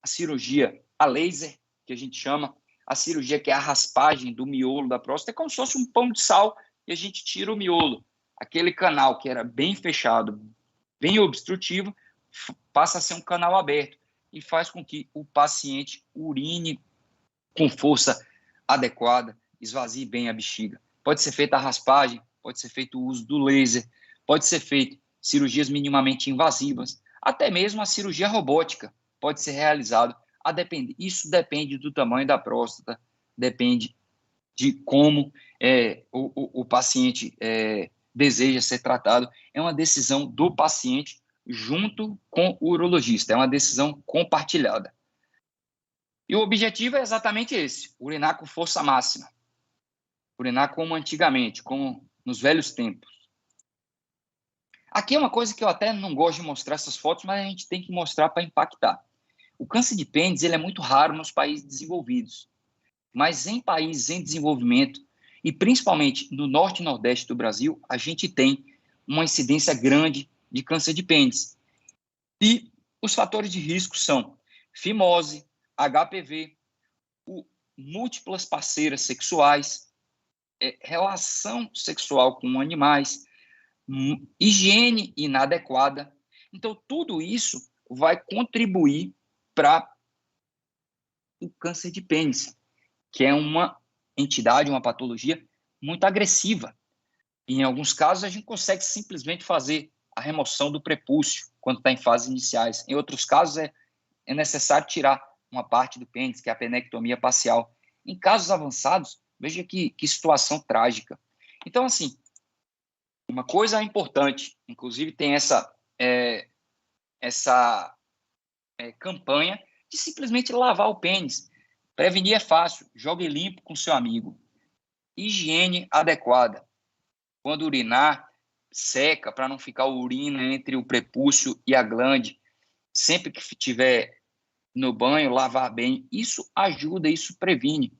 a cirurgia a laser, que a gente chama, a cirurgia que é a raspagem do miolo da próstata, é como se fosse um pão de sal e a gente tira o miolo. Aquele canal que era bem fechado, bem obstrutivo, passa a ser um canal aberto e faz com que o paciente urine com força adequada, esvazie bem a bexiga. Pode ser feita a raspagem, pode ser feito o uso do laser, pode ser feito cirurgias minimamente invasivas, até mesmo a cirurgia robótica pode ser realizada. Isso depende do tamanho da próstata, depende de como o paciente deseja ser tratado. É uma decisão do paciente junto com o urologista, é uma decisão compartilhada. E o objetivo é exatamente esse, urinar com força máxima, urinar como antigamente, como nos velhos tempos. Aqui é uma coisa que eu até não gosto de mostrar essas fotos, mas a gente tem que mostrar para impactar. O câncer de pênis ele é muito raro nos países desenvolvidos, mas em países em desenvolvimento, e principalmente no norte e nordeste do Brasil, a gente tem uma incidência grande de câncer de pênis. E os fatores de risco são fimose, HPV, múltiplas parceiras sexuais, relação sexual com animais, higiene inadequada. Então, tudo isso vai contribuir para o câncer de pênis, que é uma entidade, uma patologia muito agressiva. E, em alguns casos, a gente consegue simplesmente fazer a remoção do prepúcio quando está em fases iniciais. Em outros casos, é necessário tirar uma parte do pênis, que é a penectomia parcial. Em casos avançados, veja que situação trágica. Então, assim, uma coisa importante, inclusive tem essa campanha de simplesmente lavar o pênis. Prevenir é fácil, jogue limpo com seu amigo. Higiene adequada. Quando urinar, seca para não ficar urina entre o prepúcio e a glande. Sempre que estiver no banho, lavar bem. Isso ajuda, isso previne.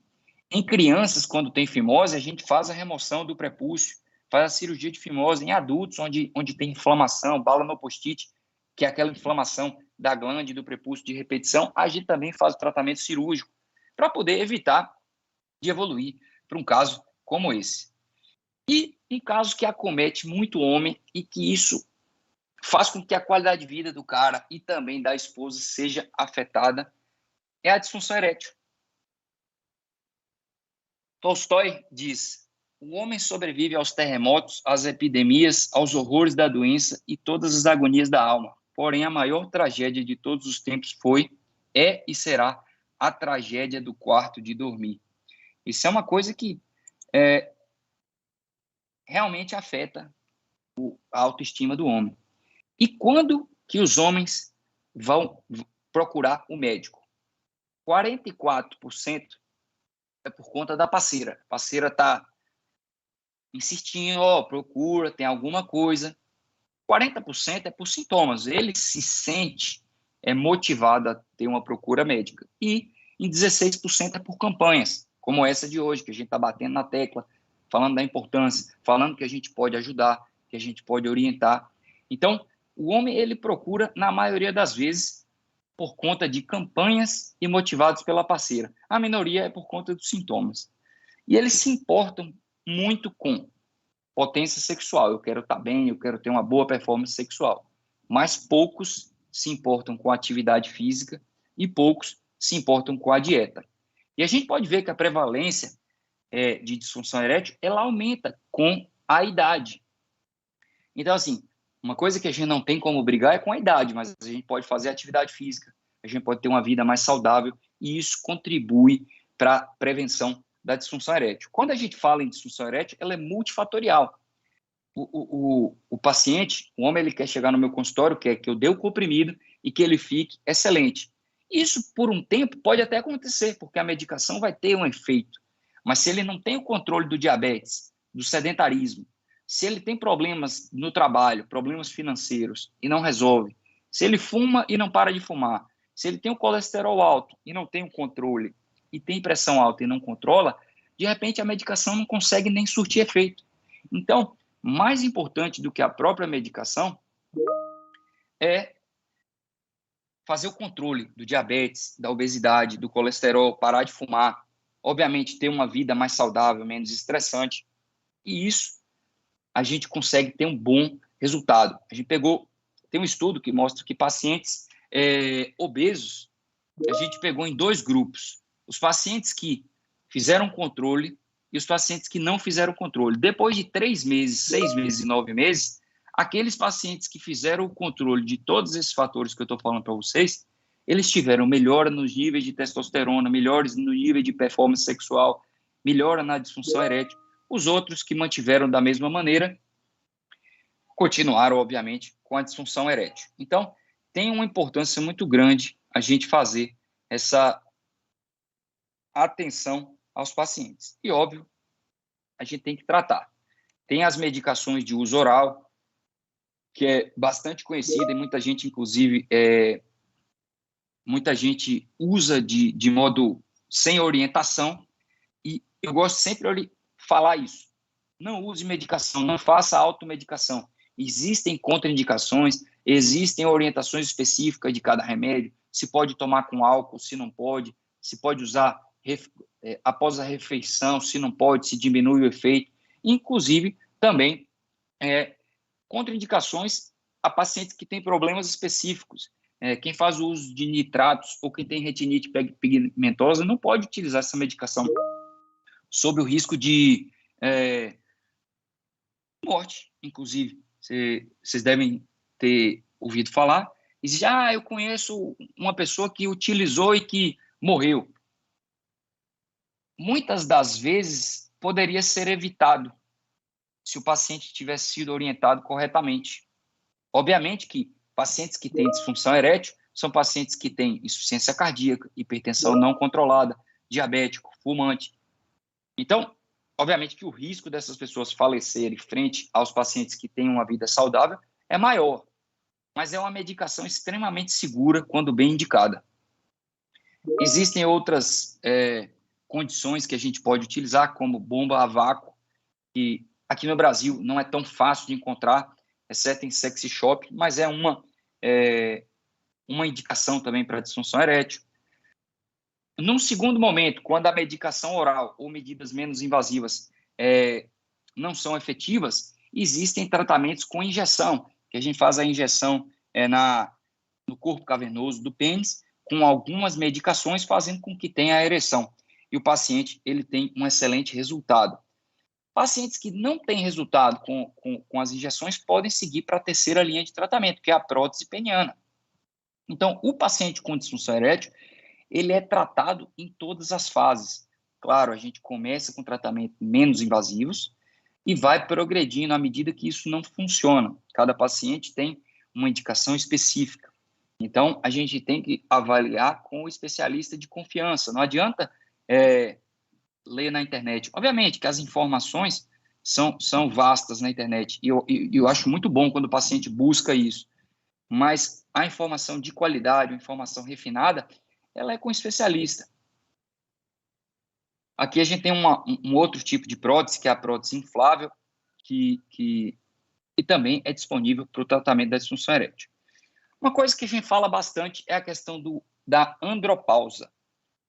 Em crianças, quando tem fimose, a gente faz a remoção do prepúcio, faz a cirurgia de fimose. Em adultos, onde tem inflamação, balanopostite, que é aquela inflamação da glândula do prepúcio de repetição, a gente também faz o tratamento cirúrgico para poder evitar de evoluir para um caso como esse. E um caso que acomete muito homem e que isso faz com que a qualidade de vida do cara e também da esposa seja afetada é a disfunção erétil. Tolstói diz: o homem sobrevive aos terremotos, às epidemias, aos horrores da doença e todas as agonias da alma. Porém, a maior tragédia de todos os tempos foi, é e será a tragédia do quarto de dormir. Isso é uma coisa que realmente afeta a autoestima do homem. E quando que os homens vão procurar o médico? 44% é por conta da parceira. A parceira está insistindo, procura, tem alguma coisa. 40% é por sintomas. Ele se sente motivado a ter uma procura médica. E em 16% é por campanhas, como essa de hoje, que a gente está batendo na tecla, falando da importância, falando que a gente pode ajudar, que a gente pode orientar. Então, o homem, ele procura, na maioria das vezes, por conta de campanhas e motivados pela parceira. A minoria é por conta dos sintomas. E eles se importam muito com potência sexual. Eu quero estar bem, eu quero ter uma boa performance sexual. Mas poucos se importam com a atividade física e poucos se importam com a dieta. E a gente pode ver que a prevalência de disfunção erétil, ela aumenta com a idade. Então, assim, uma coisa que a gente não tem como brigar é com a idade, mas a gente pode fazer atividade física, a gente pode ter uma vida mais saudável e isso contribui para a prevenção da disfunção erétil. Quando a gente fala em disfunção erétil, ela é multifatorial. O paciente, o homem, ele quer chegar no meu consultório, quer que eu dê o comprimido e que ele fique excelente. Isso, por um tempo, pode até acontecer, porque a medicação vai ter um efeito. Mas se ele não tem o controle do diabetes, do sedentarismo, se ele tem problemas no trabalho, problemas financeiros e não resolve, se ele fuma e não para de fumar, se ele tem o colesterol alto e não tem o controle, e tem pressão alta e não controla, de repente a medicação não consegue nem surtir efeito. Então, mais importante do que a própria medicação é fazer o controle do diabetes, da obesidade, do colesterol, parar de fumar, obviamente ter uma vida mais saudável, menos estressante, e isso a gente consegue ter um bom resultado. A gente tem um estudo que mostra que pacientes obesos, a gente pegou em 2 grupos, os pacientes que fizeram controle e os pacientes que não fizeram controle. Depois de 3 meses, 6 meses e 9 meses, aqueles pacientes que fizeram o controle de todos esses fatores que eu estou falando para vocês, eles tiveram melhora nos níveis de testosterona, melhores no nível de performance sexual, melhora na disfunção erétil. Os outros que mantiveram da mesma maneira, continuaram, obviamente, com a disfunção erétil. Então, tem uma importância muito grande a gente fazer essa atenção aos pacientes. E, óbvio, a gente tem que tratar. Tem as medicações de uso oral, que é bastante conhecida e muita gente, inclusive, muita gente usa de modo sem orientação. E eu gosto sempre de falar isso. Não use medicação, não faça automedicação. Existem contraindicações, existem orientações específicas de cada remédio, se pode tomar com álcool, se não pode, se pode usar após a refeição, se não pode, se diminui o efeito. Inclusive, também contraindicações a pacientes que têm problemas específicos. Quem faz o uso de nitratos ou quem tem retinite pigmentosa não pode utilizar essa medicação sob o risco de morte, inclusive. Vocês devem ter ouvido falar. E diz, eu conheço uma pessoa que utilizou e que morreu. Muitas das vezes poderia ser evitado se o paciente tivesse sido orientado corretamente. Obviamente que pacientes que têm disfunção erétil são pacientes que têm insuficiência cardíaca, hipertensão não controlada, diabético, fumante. Então, obviamente que o risco dessas pessoas falecerem frente aos pacientes que têm uma vida saudável é maior, mas é uma medicação extremamente segura quando bem indicada. Existem outras condições que a gente pode utilizar, como bomba a vácuo, que aqui no Brasil não é tão fácil de encontrar, exceto em sexy shop, mas é uma uma indicação também para disfunção erétil. Num segundo momento, quando a medicação oral ou medidas menos invasivas não são efetivas, existem tratamentos com injeção, que a gente faz a injeção no corpo cavernoso do pênis, com algumas medicações, fazendo com que tenha a ereção. E o paciente ele tem um excelente resultado. Pacientes que não têm resultado com as injeções podem seguir para a terceira linha de tratamento, que é a prótese peniana. Então, o paciente com disfunção erétil, ele é tratado em todas as fases. Claro, a gente começa com tratamento menos invasivos e vai progredindo à medida que isso não funciona. Cada paciente tem uma indicação específica. Então, a gente tem que avaliar com o especialista de confiança. Não adianta ler na internet. Obviamente que as informações são vastas na internet, e eu acho muito bom quando o paciente busca isso. Mas a informação de qualidade, a informação refinada, ela é com o especialista. Aqui a gente tem um outro tipo de prótese, que é a prótese inflável, que também é disponível para o tratamento da disfunção erétil. Uma coisa que a gente fala bastante é a questão da andropausa,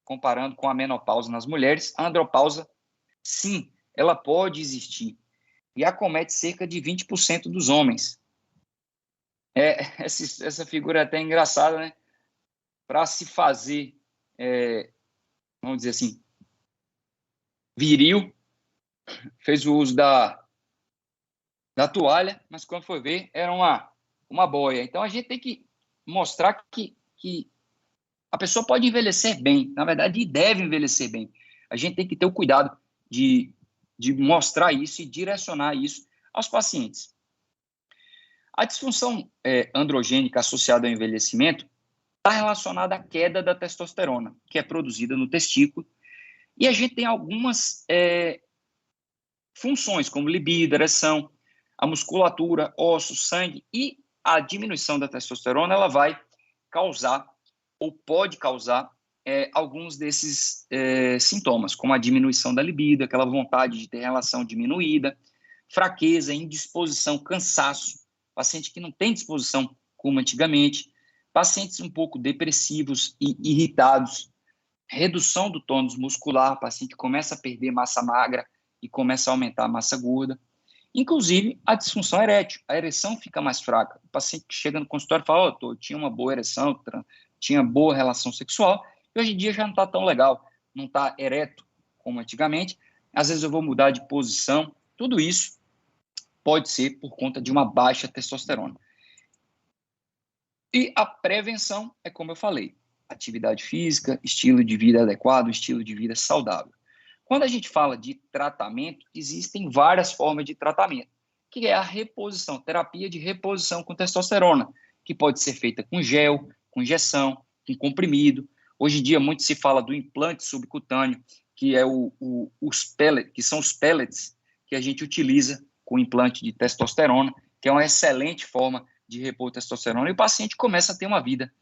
comparando com a menopausa nas mulheres. A andropausa, sim, ela pode existir e acomete cerca de 20% dos homens. Essa figura é até engraçada, né? Para se fazer, vamos dizer assim, viril, fez o uso da toalha, mas quando foi ver, era uma boia. Então, a gente tem que mostrar que a pessoa pode envelhecer bem, na verdade, e deve envelhecer bem. A gente tem que ter o cuidado de mostrar isso e direcionar isso aos pacientes. A disfunção androgênica associada ao envelhecimento está relacionada à queda da testosterona, que é produzida no testículo, e a gente tem algumas funções, como libido, ereção, a musculatura, ossos, sangue, e a diminuição da testosterona ela vai causar ou pode causar alguns desses sintomas, como a diminuição da libido, aquela vontade de ter relação diminuída, fraqueza, indisposição, cansaço, paciente que não tem disposição como antigamente, pacientes um pouco depressivos e irritados, redução do tônus muscular, paciente que começa a perder massa magra e começa a aumentar a massa gorda. Inclusive, a disfunção erétil, a ereção fica mais fraca. O paciente que chega no consultório e fala, eu tinha uma boa ereção, tinha boa relação sexual, e hoje em dia já não está tão legal, não está ereto como antigamente, às vezes eu vou mudar de posição, tudo isso pode ser por conta de uma baixa testosterona. E a prevenção é como eu falei, atividade física, estilo de vida adequado, estilo de vida saudável. Quando a gente fala de tratamento, existem várias formas de tratamento, que é a reposição, terapia de reposição com testosterona, que pode ser feita com gel, com injeção, com comprimido. Hoje em dia, muito se fala do implante subcutâneo, que é que são os pellets que a gente utiliza com implante de testosterona, que é uma excelente forma de repor testosterona, e o paciente começa a ter uma vida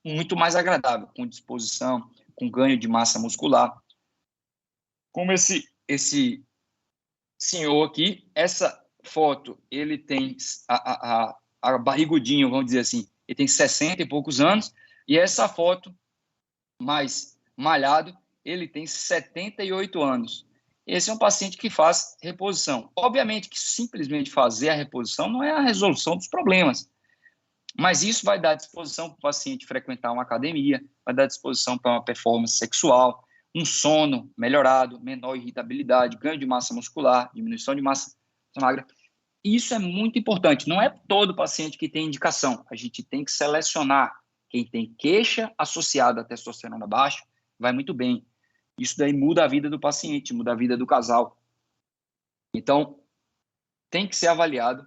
muito mais agradável, com disposição, com ganho de massa muscular. Como esse senhor aqui, essa foto, ele tem a barrigudinho, vamos dizer assim, ele tem 60 e poucos anos, e essa foto, mais malhado, ele tem 78 anos. Esse é um paciente que faz reposição. Obviamente que simplesmente fazer a reposição não é a resolução dos problemas, mas isso vai dar disposição para o paciente frequentar uma academia, vai dar disposição para uma performance sexual, um sono melhorado, menor irritabilidade, ganho de massa muscular, diminuição de massa magra. Isso é muito importante. Não é todo paciente que tem indicação. A gente tem que selecionar. Quem tem queixa associada à testosterona baixa vai muito bem. Isso daí muda a vida do paciente, muda a vida do casal. Então, tem que ser avaliado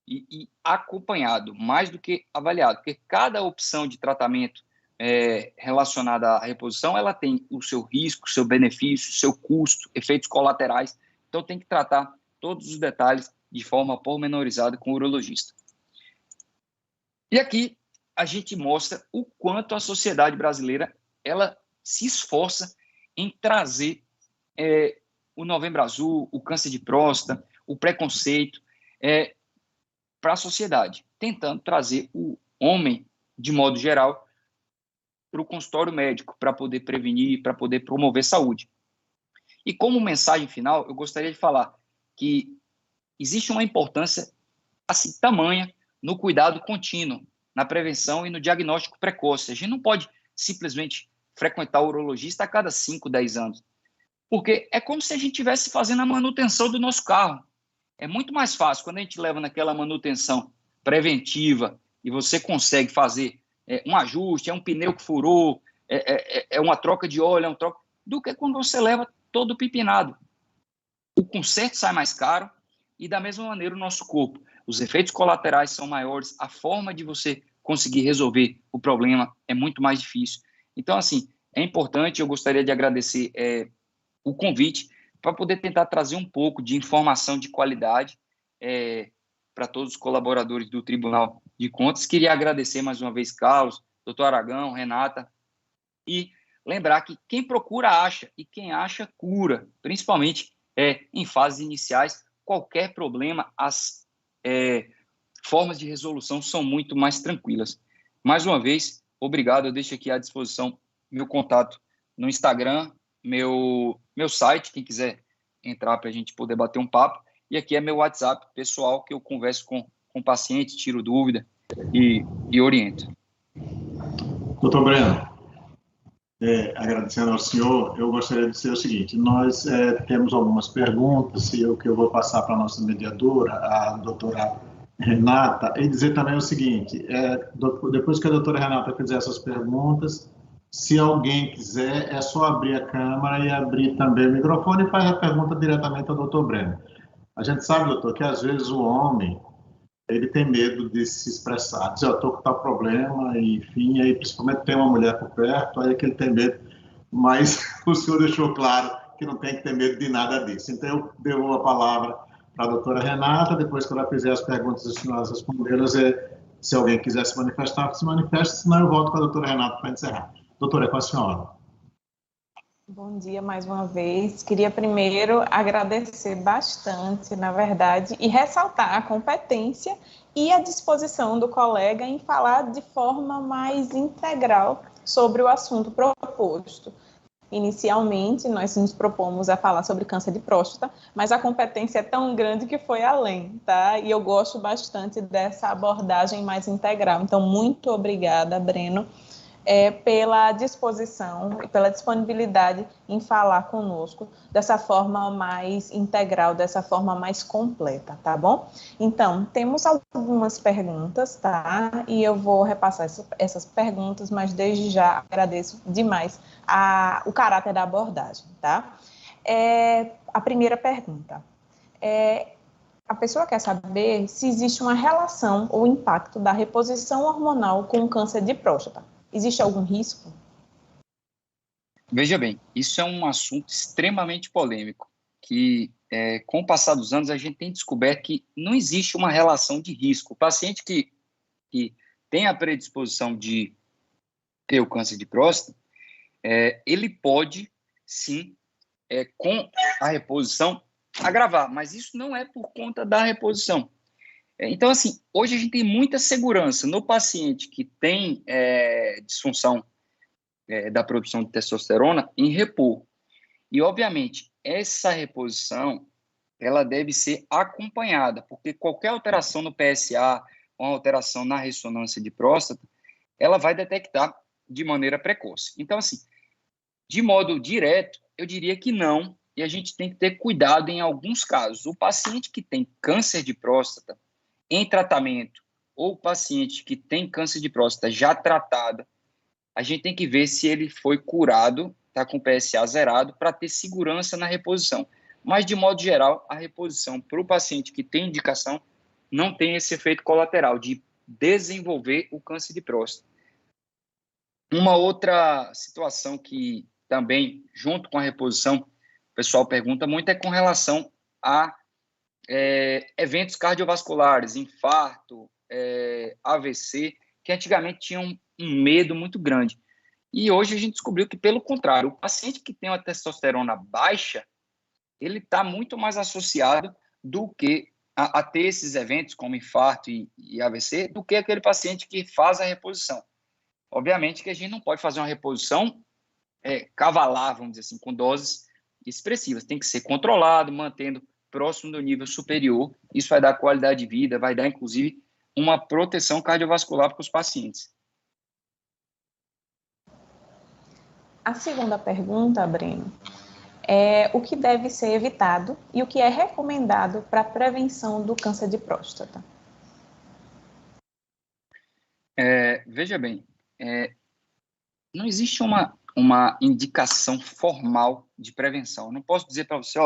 e acompanhado, mais do que avaliado, porque cada opção de tratamento relacionada à reposição, ela tem o seu risco, o seu benefício, o seu custo, efeitos colaterais. Então, tem que tratar todos os detalhes de forma pormenorizada com o urologista. E aqui a gente mostra o quanto a sociedade brasileira ela se esforça em trazer o Novembro Azul, o câncer de próstata, o preconceito para a sociedade, tentando trazer o homem, de modo geral, para o consultório médico, para poder prevenir, para poder promover saúde. E como mensagem final, eu gostaria de falar que existe uma importância assim, tamanha no cuidado contínuo, na prevenção e no diagnóstico precoce. A gente não pode simplesmente frequentar o urologista a cada 5, 10 anos, porque é como se a gente estivesse fazendo a manutenção do nosso carro. É muito mais fácil quando a gente leva naquela manutenção preventiva e você consegue fazer um ajuste, é um pneu que furou, é uma troca de óleo, do que quando você leva todo pipinado. O conserto sai mais caro e, da mesma maneira, o nosso corpo. Os efeitos colaterais são maiores, a forma de você conseguir resolver o problema é muito mais difícil. Então, assim, é importante, eu gostaria de agradecer o convite para poder tentar trazer um pouco de informação de qualidade para todos os colaboradores do Tribunal de Contas. Queria agradecer mais uma vez, Carlos, doutor Aragão, Renata, e lembrar que quem procura acha, e quem acha cura, principalmente em fases iniciais. Qualquer problema, as formas de resolução são muito mais tranquilas. Mais uma vez, obrigado, eu deixo aqui à disposição meu contato no Instagram, meu site, quem quiser entrar para a gente poder bater um papo, e aqui é meu WhatsApp pessoal, que eu converso com o paciente, tiro dúvida e oriento. Doutor Breno, agradecendo ao senhor, eu gostaria de dizer o seguinte: nós temos algumas perguntas, e que eu vou passar para a nossa mediadora, a doutora Renata, e dizer também o seguinte: depois que a doutora Renata fizer essas perguntas, se alguém quiser, é só abrir a câmera e abrir também o microfone e faz a pergunta diretamente ao doutor Breno. A gente sabe, doutor, que às vezes o homem ele tem medo de se expressar, dizer, eu estou com tal problema, enfim, aí principalmente tem uma mulher por perto, aí é que ele tem medo, mas o senhor deixou claro que não tem que ter medo de nada disso. Então, eu devolvo a palavra para a doutora Renata, depois que ela fizer as perguntas e nós respondê-las, se alguém quiser se manifestar, se manifeste, senão eu volto com a doutora Renata para encerrar. Doutora, é com a senhora. Bom dia mais uma vez. Queria primeiro agradecer bastante, na verdade, e ressaltar a competência e a disposição do colega em falar de forma mais integral sobre o assunto proposto. Inicialmente, nós nos propomos a falar sobre câncer de próstata, mas a competência é tão grande que foi além, tá? E eu gosto bastante dessa abordagem mais integral. Então, muito obrigada, Breno, pela disposição e pela disponibilidade em falar conosco dessa forma mais integral, dessa forma mais completa, tá bom? Então, temos algumas perguntas, tá? E eu vou repassar essas perguntas, mas desde já agradeço demais o caráter da abordagem, tá? A primeira pergunta. A pessoa quer saber se existe uma relação ou impacto da reposição hormonal com o câncer de próstata. Existe algum risco? Veja bem, isso é um assunto extremamente polêmico, que com o passar dos anos a gente tem descoberto que não existe uma relação de risco. O paciente que tem a predisposição de ter o câncer de próstata, ele pode, sim, com a reposição, agravar, mas isso não é por conta da reposição. Então, assim, hoje a gente tem muita segurança no paciente que tem disfunção da produção de testosterona em repor. E, obviamente, essa reposição, ela deve ser acompanhada, porque qualquer alteração no PSA, ou alteração na ressonância de próstata, ela vai detectar de maneira precoce. Então, assim, de modo direto, eu diria que não, e a gente tem que ter cuidado em alguns casos. O paciente que tem câncer de próstata em tratamento, ou paciente que tem câncer de próstata já tratado, a gente tem que ver se ele foi curado, está com PSA zerado, para ter segurança na reposição. Mas, de modo geral, a reposição para o paciente que tem indicação não tem esse efeito colateral de desenvolver o câncer de próstata. Uma outra situação que também, junto com a reposição, o pessoal pergunta muito, é com relação a eventos cardiovasculares, infarto, AVC, que antigamente tinham um medo muito grande. E hoje a gente descobriu que, pelo contrário, o paciente que tem uma testosterona baixa, ele está muito mais associado do que a ter esses eventos, como infarto e AVC, do que aquele paciente que faz a reposição. Obviamente que a gente não pode fazer uma reposição cavalar, vamos dizer assim, com doses expressivas. Tem que ser controlado, mantendo próximo do nível superior. Isso vai dar qualidade de vida, vai dar, inclusive, uma proteção cardiovascular para os pacientes. A segunda pergunta, Breno, é o que deve ser evitado e o que é recomendado para a prevenção do câncer de próstata? Veja bem, não existe uma indicação formal de prevenção. Eu não posso dizer para você,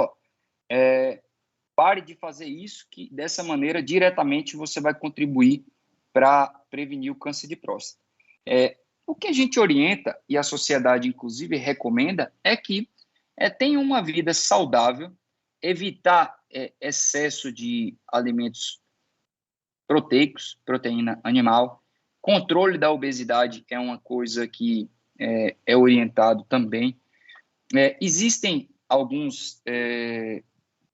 pare de fazer isso, que dessa maneira, diretamente, você vai contribuir para prevenir o câncer de próstata. O que a gente orienta, e a sociedade, inclusive, recomenda, é que tenha uma vida saudável, evitar excesso de alimentos proteicos, proteína animal. Controle da obesidade é uma coisa que é orientado também. Existem alguns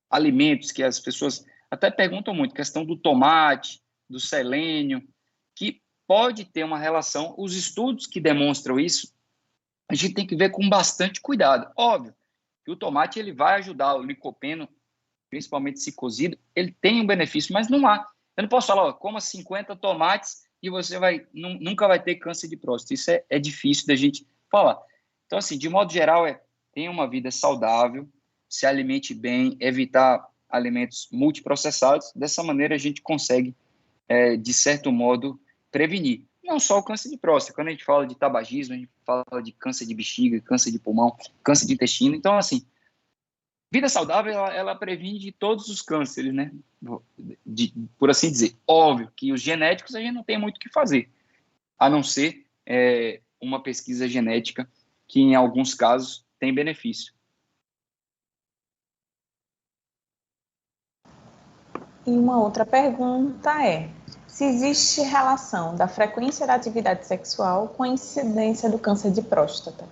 alimentos que as pessoas até perguntam muito, questão do tomate, do selênio, que pode ter uma relação. Os estudos que demonstram isso, a gente tem que ver com bastante cuidado. Óbvio que o tomate ele vai ajudar, o licopeno, principalmente se cozido, ele tem um benefício, mas não há. Eu não posso falar, coma 50 tomates e você nunca vai ter câncer de próstata. Isso é difícil da gente falar. Então, assim, de modo geral, tenha uma vida saudável, se alimente bem, evitar alimentos multiprocessados. Dessa maneira, a gente consegue, de certo modo, prevenir. Não só o câncer de próstata. Quando a gente fala de tabagismo, a gente fala de câncer de bexiga, câncer de pulmão, câncer de intestino. Então, assim, vida saudável, ela previne de todos os cânceres, né? Por assim dizer. Óbvio que os genéticos a gente não tem muito o que fazer, a não ser uma pesquisa genética que, em alguns casos, tem benefício. E uma outra pergunta se existe relação da frequência da atividade sexual com a incidência do câncer de próstata?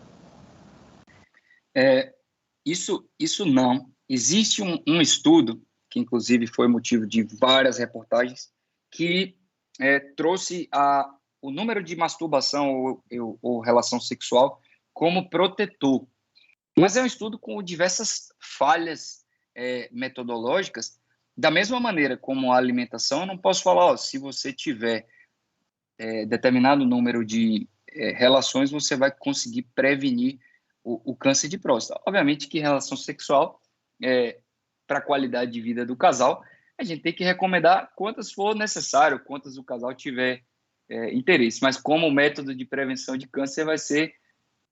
Isso não. Existe um estudo, que inclusive foi motivo de várias reportagens, que trouxe o número de masturbação ou relação sexual como protetor. Mas é um estudo com diversas falhas metodológicas. Da mesma maneira como a alimentação, eu não posso falar, se você tiver determinado número de relações, você vai conseguir prevenir o câncer de próstata. Obviamente que relação sexual, para a qualidade de vida do casal, a gente tem que recomendar quantas for necessário, quantas o casal tiver interesse. Mas como método de prevenção de câncer vai ser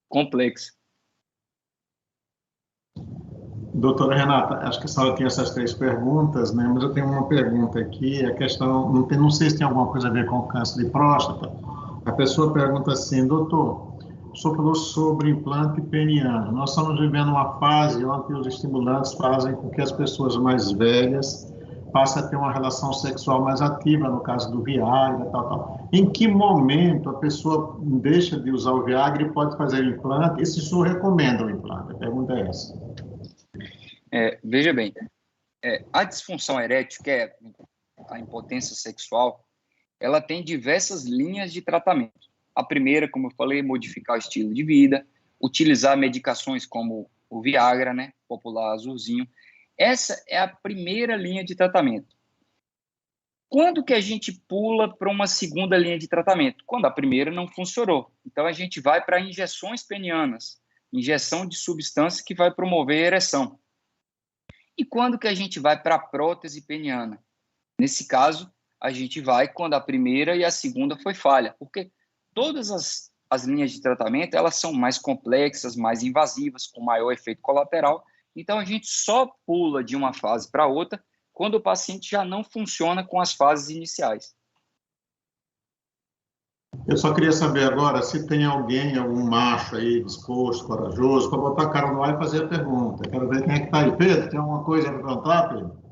complexo. Doutora Renata, acho que a senhora tem essas 3 perguntas, né? Mas eu tenho uma pergunta aqui, a questão, não sei se tem alguma coisa a ver com o câncer de próstata. A pessoa pergunta assim, doutor, o senhor falou sobre implante peniano. Nós estamos vivendo uma fase onde os estimulantes fazem com que as pessoas mais velhas passem a ter uma relação sexual mais ativa, no caso do Viagra, tal. Em que momento a pessoa deixa de usar o Viagra e pode fazer o implante? E se o senhor recomenda o implante? A pergunta é essa. Veja bem, a disfunção erétil, que é a impotência sexual, ela tem diversas linhas de tratamento. A primeira, como eu falei, modificar o estilo de vida, utilizar medicações como o Viagra, né, popular azulzinho. Essa é a primeira linha de tratamento. Quando que a gente pula para uma segunda linha de tratamento? Quando a primeira não funcionou. Então, a gente vai para injeções penianas, injeção de substância que vai promover a ereção. E quando que a gente vai para a prótese peniana? Nesse caso, a gente vai quando a primeira e a segunda foi falha, porque todas as linhas de tratamento, elas são mais complexas, mais invasivas, com maior efeito colateral, então a gente só pula de uma fase para outra quando o paciente já não funciona com as fases iniciais. Eu só queria saber agora se tem algum macho aí disposto, corajoso, para botar a cara no ar e fazer a pergunta. Quero ver quem é que está aí. Pedro, tem alguma coisa para perguntar, Pedro?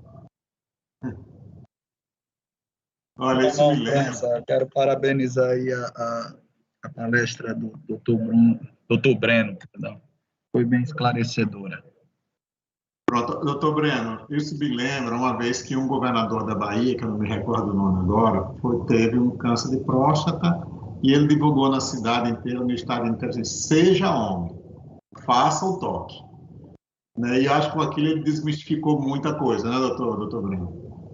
Olha, isso me lembra. Quero parabenizar aí a palestra do Dr. Breno, perdão. Foi bem esclarecedora. Pronto, doutor Breno, isso me lembra uma vez que um governador da Bahia, que eu não me recordo o nome agora, teve um câncer de próstata e ele divulgou na cidade inteira, no estado inteiro, assim, seja homem, faça o toque. Né? E acho que com aquilo ele desmistificou muita coisa, né, doutor Bruno?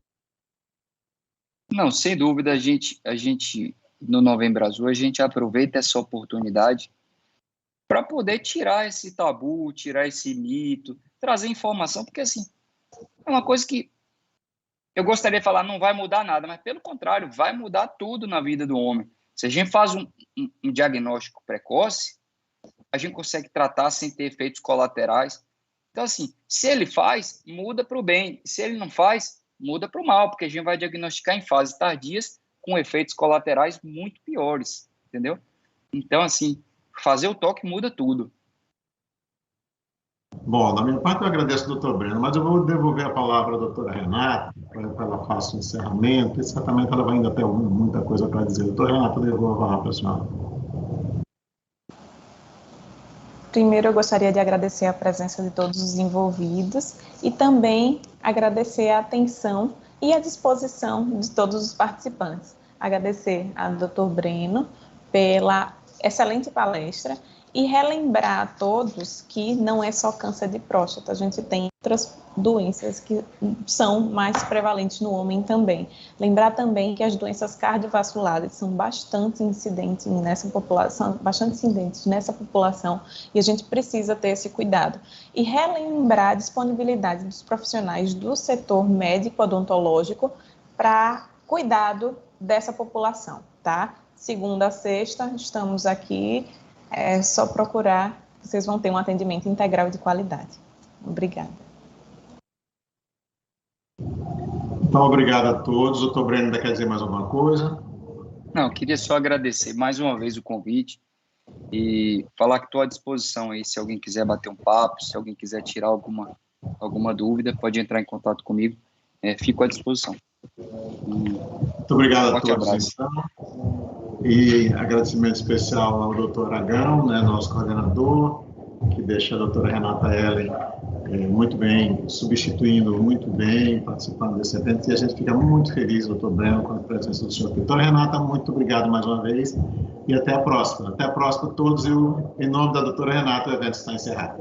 Não, sem dúvida, a gente no Novembro Azul, a gente aproveita essa oportunidade para poder tirar esse tabu, tirar esse mito, trazer informação, porque assim, é uma coisa que eu gostaria de falar, não vai mudar nada, mas pelo contrário, vai mudar tudo na vida do homem. Se a gente faz um diagnóstico precoce, a gente consegue tratar sem ter efeitos colaterais. Então, assim, se ele faz, muda para o bem. Se ele não faz, muda para o mal, porque a gente vai diagnosticar em fases tardias com efeitos colaterais muito piores, entendeu? Então, assim, fazer o toque muda tudo. Bom, da minha parte eu agradeço ao doutor Breno, mas eu vou devolver a palavra à doutora Renata, para que ela faça o encerramento, e certamente ela vai ainda ter muita coisa para dizer. Doutora Renata, eu devolvo a palavra para a senhora. Primeiro, eu gostaria de agradecer a presença de todos os envolvidos e também agradecer a atenção e a disposição de todos os participantes. Agradecer ao Dr. Breno pela excelente palestra e relembrar a todos que não é só câncer de próstata, a gente tem outras doenças que são mais prevalentes no homem também. Lembrar também que as doenças cardiovasculares são bastante incidentes nessa população, e a gente precisa ter esse cuidado. E relembrar a disponibilidade dos profissionais do setor médico odontológico para cuidado dessa população, tá? Segunda a sexta, estamos aqui. É só procurar, vocês vão ter um atendimento integral e de qualidade. Obrigada. Então, obrigado a todos. O doutor Breno ainda quer dizer mais alguma coisa? Não, eu queria só agradecer mais uma vez o convite e falar que estou à disposição aí, se alguém quiser bater um papo, se alguém quiser tirar alguma dúvida, pode entrar em contato comigo, fico à disposição. Muito obrigado a todos, então. E agradecimento especial ao doutor Agão, né, nosso coordenador, que deixa a doutora Renata Ellen muito bem, substituindo muito bem, participando desse evento, e a gente fica muito feliz, doutor Breno, com a presença do senhor. Doutora Renata, muito obrigado mais uma vez, e até a próxima. Até a próxima a todos, e em nome da doutora Renata, o evento está encerrado.